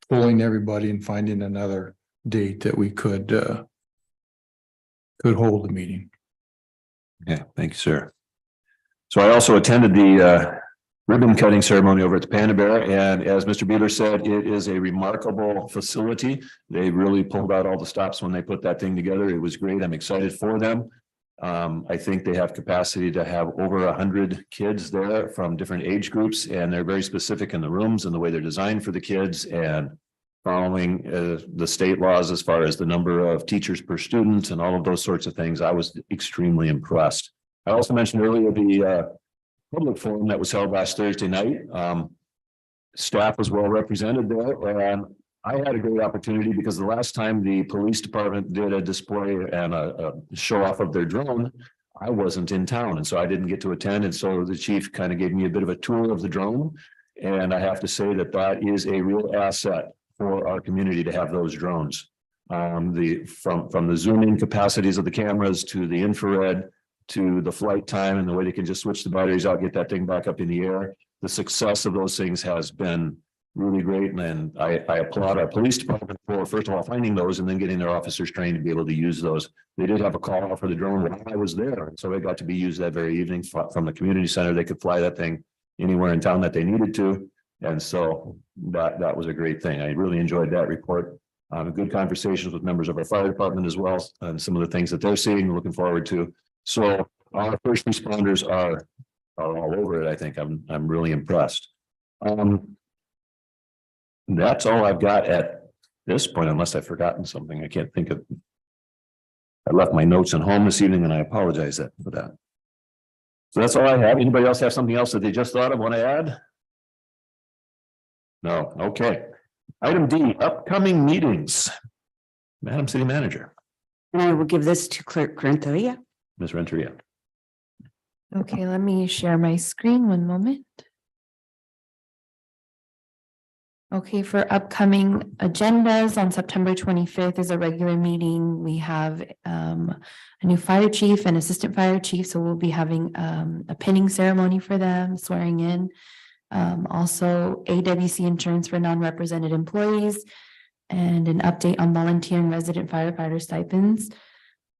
pulling everybody and finding another date that we could hold the meeting. Okay, thank you, sir. So I also attended the ribbon cutting ceremony over at the Panda Bear, and as Mr. Beeler said, it is a remarkable facility. They really pulled out all the stops when they put that thing together. It was great. I'm excited for them. I think they have capacity to have over 100 kids there from different age groups, and they're very specific in the rooms and the way they're designed for the kids, and following the state laws as far as the number of teachers per student and all of those sorts of things. I was extremely impressed. I also mentioned earlier the public forum that was held last Thursday night. Staff was well represented there, and I had a great opportunity because the last time the police department did a display and a show off of their drone, I wasn't in town, and so I didn't get to attend. And so the chief kind of gave me a bit of a tour of the drone, and I have to say that that is a real asset for our community to have those drones. From the zoom in capacities of the cameras to the infrared to the flight time and the way they can just switch the batteries out, get that thing back up in the air. The success of those things has been really great. And I applaud our police department for, first of all, finding those and then getting their officers trained to be able to use those. They did have a call for the drone while I was there. And so it got to be used that very evening from the community center. They could fly that thing anywhere in town that they needed to. And so that was a great thing. I really enjoyed that report. Good conversations with members of our fire department as well, and some of the things that they're seeing, looking forward to. So our first responders are all over it. I think I'm really impressed. That's all I've got at this point, unless I've forgotten something. I can't think of. I left my notes at home this evening, and I apologize for that. So that's all I have. Anybody else have something else that they just thought of, want to add? No. Okay. Item D, upcoming meetings. Madam City Manager. And I will give this to Clerk Renteria. Ms. Renteria. Okay, let me share my screen one moment. Okay, for upcoming agendas on September 25th is a regular meeting. We have a new fire chief and assistant fire chief, so we'll be having a pinning ceremony for them, swearing in. Also AWC insurance for non-represented employees and an update on volunteer and resident firefighter stipends.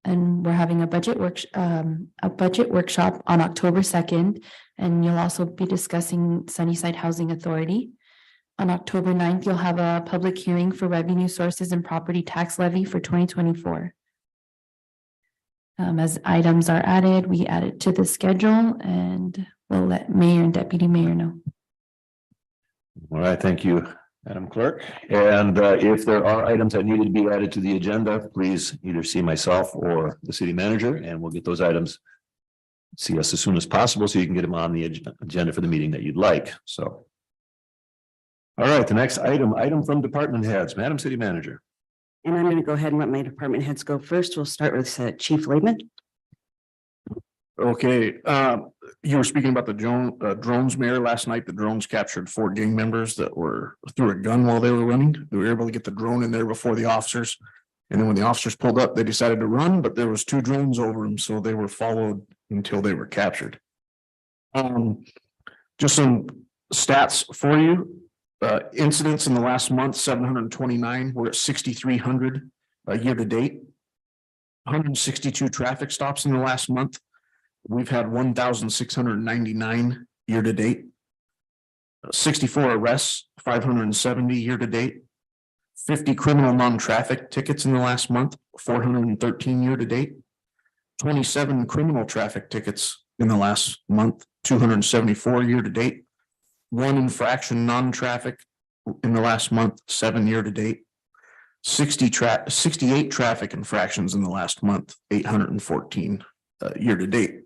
And we're having a budget workshop on October 2nd, and you'll also be discussing Sunnyside Housing Authority. On October 9th, you'll have a public hearing for revenue sources and property tax levy for 2024. As items are added, we add it to the schedule, and we'll let mayor and deputy mayor know. All right, thank you, Madam Clerk. And if there are items that needed to be added to the agenda, please either see myself or the city manager, and we'll get those items. See us as soon as possible so you can get them on the agenda for the meeting that you'd like. So. All right, the next item from department heads, Madam City Manager. And I'm going to go ahead and let my department heads go first. We'll start with Chief Lehman. Okay, you were speaking about the drones, Mayor. Last night, the drones captured 4 gang members that were threw a gun while they were running. They were able to get the drone in there before the officers. And then when the officers pulled up, they decided to run, but there was 2 drones over them, so they were followed until they were captured. Just some stats for you. Incidents in the last month, 729. We're at 6,300 year to date. 162 traffic stops in the last month. We've had 1,699 year to date. 64 arrests, 570 year to date. 50 criminal non-traffic tickets in the last month, 413 year to date. 27 criminal traffic tickets in the last month, 274 year to date. 1 infraction non-traffic in the last month, 7 year to date. 68 traffic infractions in the last month, 814 year to date.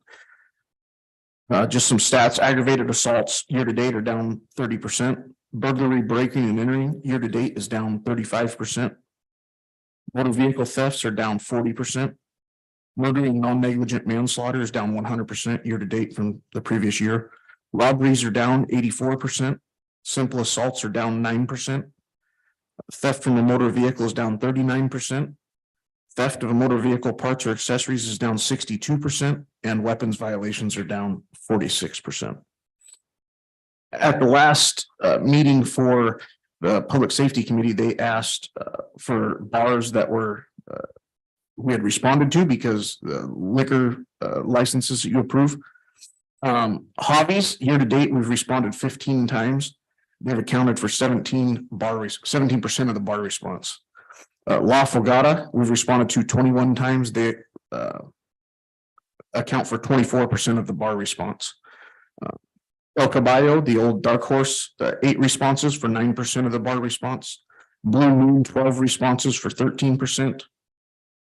Just some stats: aggravated assaults year to date are down 30%. Burglary, breaking and entering year to date is down 35%. Motor vehicle thefts are down 40%. Murdering non-negligent manslaughter is down 100% year to date from the previous year. Robberies are down 84%. Simple assaults are down 9%. Theft from a motor vehicle is down 39%. Theft of a motor vehicle parts or accessories is down 62%, and weapons violations are down 46%. At the last meeting for the Public Safety Committee, they asked for bars that were we had responded to because the liquor licenses that you approve. Hobbies, year to date, we've responded 15 times. They've accounted for 17% of the bar response. La Fogata, we've responded to 21 times. They account for 24% of the bar response. El Caballo, the old dark horse, 8 responses for 9% of the bar response. Blue Moon, 12 responses for 13%.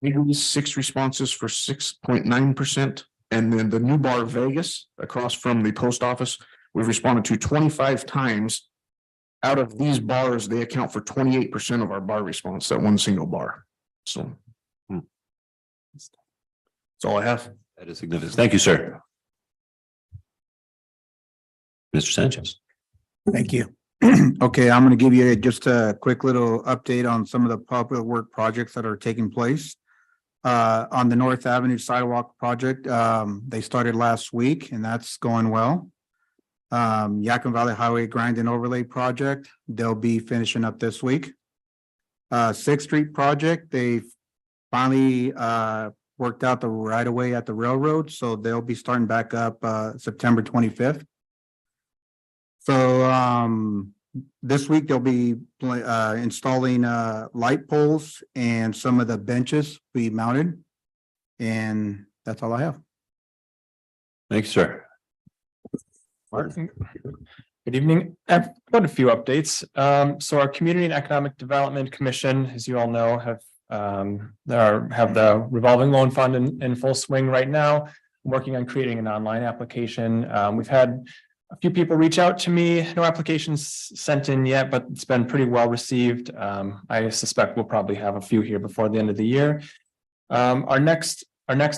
Eagles, 6 responses for 6.9%. And then the new bar Vegas, across from the post office, we've responded to 25 times. Out of these bars, they account for 28% of our bar response, that one single bar. So that's all I have. That is significant. Thank you, sir. Mr. Sanchez. Thank you. Okay, I'm going to give you just a quick little update on some of the public work projects that are taking place. On the North Avenue sidewalk project, they started last week and that's going well. Yakin Valley Highway Grind and Overlay project, they'll be finishing up this week. 6th Street project, they finally worked out the right of way at the railroad, so they'll be starting back up September 25th. So this week they'll be installing light poles and some of the benches be mounted, and that's all I have. Thanks, sir. Martin. Good evening. I've got a few updates. So our Community and Economic Development Commission, as you all know, have the revolving loan fund in full swing right now. I'm working on creating an online application. We've had a few people reach out to me, no applications sent in yet, but it's been pretty well received. I suspect we'll probably have a few here before the end of the year. Our next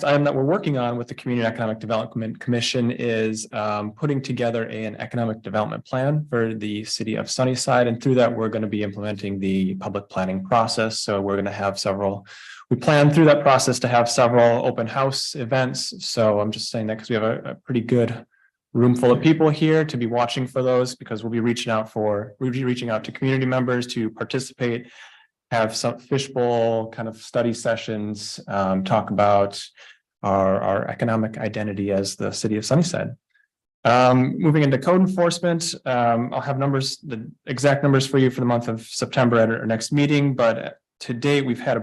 item that we're working on with the Community Economic Development Commission is putting together an economic development plan for the city of Sunnyside. And through that, we're going to be implementing the public planning process. So we're going to have we plan through that process to have several open house events. So I'm just saying that because we have a pretty good room full of people here to be watching for those, because we'll be reaching out to community members to participate, have some fishbowl kind of study sessions, talk about our economic identity as the city of Sunnyside. Moving into code enforcement, I'll have the exact numbers for you for the month of September at our next meeting, but to date, we've had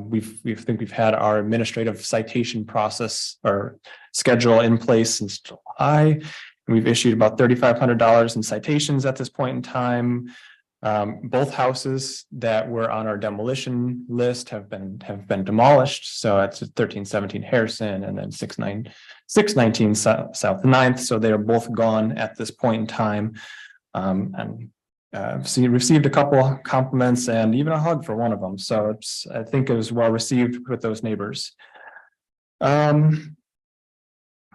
we've had our administrative citation process or schedule in place since July. We've issued about $3,500 in citations at this point in time. Both houses that were on our demolition list have been demolished. So that's 1317 Harrison and then 619 South 9th. So they are both gone at this point in time. And received a couple compliments and even a hug for one of them. So I think it was well received with those neighbors.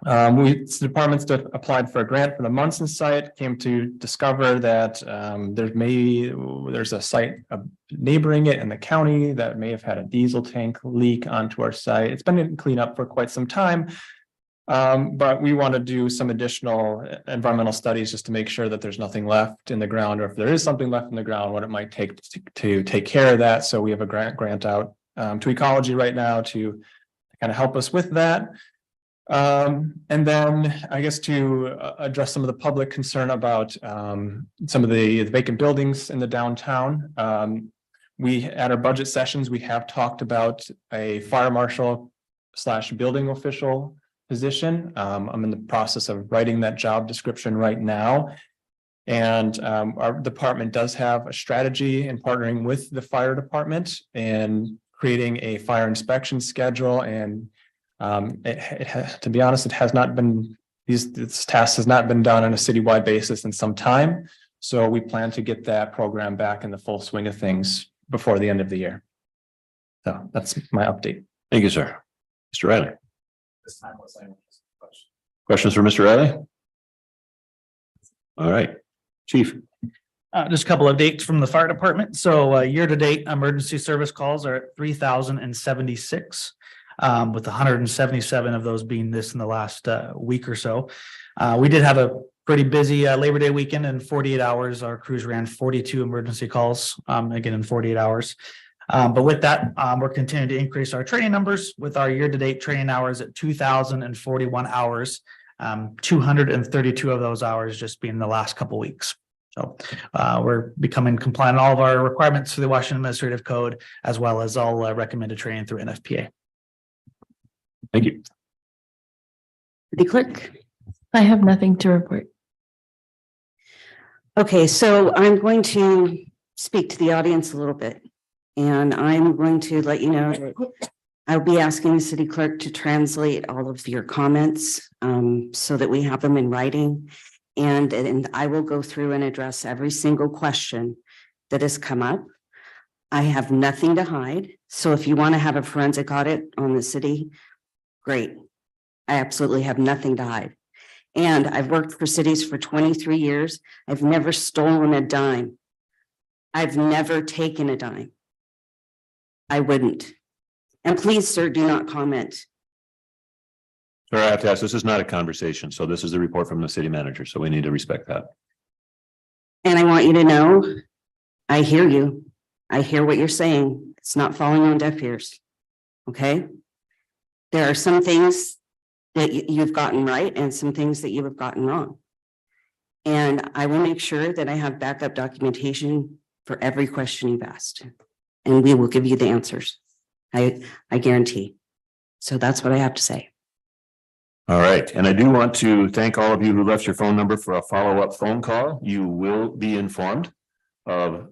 Departments that applied for a grant for the Munson site came to discover that there's a site neighboring it in the county that may have had a diesel tank leak onto our site. It's been in cleanup for quite some time. But we want to do some additional environmental studies just to make sure that there's nothing left in the ground, or if there is something left in the ground, what it might take to take care of that. So we have a grant out to Ecology right now to kind of help us with that. And then I guess to address some of the public concern about some of the vacant buildings in the downtown. We at our budget sessions, we have talked about a fire marshal / building official position. I'm in the process of writing that job description right now. And our department does have a strategy in partnering with the fire department and creating a fire inspection schedule. And to be honest, it has not been, this task has not been done on a citywide basis in some time. So we plan to get that program back in the full swing of things before the end of the year. So that's my update. Thank you, sir. Mr. Riley. Questions for Mr. Riley? All right, Chief. Just a couple of dates from the fire department. So year to date, emergency service calls are at 3,076. With 177 of those being this in the last week or so. We did have a pretty busy Labor Day weekend. In 48 hours, our crews ran 42 emergency calls, again in 48 hours. But with that, we're continuing to increase our training numbers with our year-to-date training hours at 2,041 hours. 232 of those hours just being the last couple weeks. So we're becoming compliant on all of our requirements for the Washington Administrative Code, as well as all recommended training through NFPA. Thank you. City Clerk. I have nothing to report. Okay, so I'm going to speak to the audience a little bit. And I'm going to let you know that I'll be asking the city clerk to translate all of your comments so that we have them in writing. And I will go through and address every single question that has come up. I have nothing to hide. So if you want to have a forensic audit on the city, great. I absolutely have nothing to hide. And I've worked for cities for 23 years. I've never stolen a dime. I've never taken a dime. I wouldn't. And please, sir, do not comment. Sir, I have to ask, this is not a conversation. So this is the report from the city manager. So we need to respect that. And I want you to know, I hear you. I hear what you're saying. It's not falling on deaf ears. Okay? There are some things that you've gotten right and some things that you have gotten wrong. And I will make sure that I have backup documentation for every question you've asked. And we will give you the answers. I guarantee. So that's what I have to say. All right. And I do want to thank all of you who left your phone number for a follow-up phone call. You will be informed of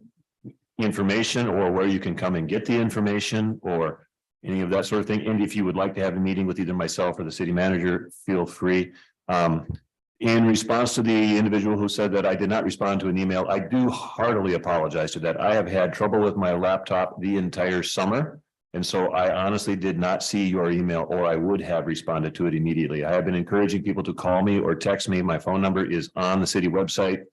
information or where you can come and get the information or any of that sort of thing. And if you would like to have a meeting with either myself or the city manager, feel free. In response to the individual who said that I did not respond to an email, I do heartily apologize to that. I have had trouble with my laptop the entire summer. And so I honestly did not see your email or I would have responded to it immediately. I have been encouraging people to call me or text me. My phone number is on the city website.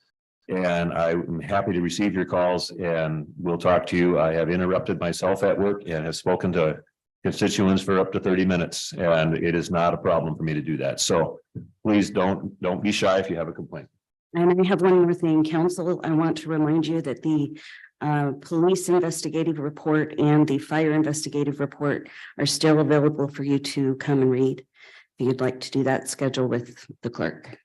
And I'm happy to receive your calls and we'll talk to you. I have interrupted myself at work and have spoken to constituents for up to 30 minutes. And it is not a problem for me to do that. So please don't be shy if you have a complaint. And I have one more thing, council. I want to remind you that the police investigative report and the fire investigative report are still available for you to come and read. If you'd like to do that, schedule with the clerk.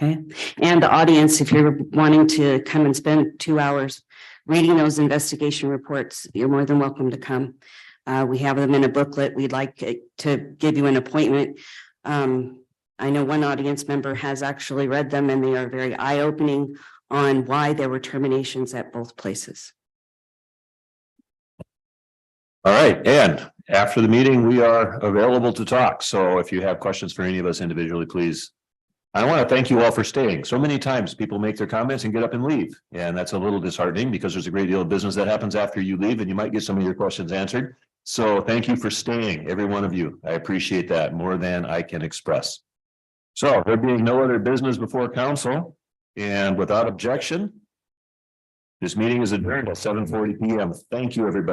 Okay. And the audience, if you're wanting to come and spend 2 hours reading those investigation reports, you're more than welcome to come. We have them in a booklet. We'd like to give you an appointment. I know one audience member has actually read them and they are very eye-opening on why there were terminations at both places. All right. And after the meeting, we are available to talk. So if you have questions for any of us individually, please I want to thank you all for staying. So many times people make their comments and get up and leave. And that's a little disheartening because there's a great deal of business that happens after you leave and you might get some of your questions answered. So thank you for staying, every one of you. I appreciate that more than I can express. So there being no other business before council and without objection, this meeting is adjourned at 7:40 PM. Thank you, everybody.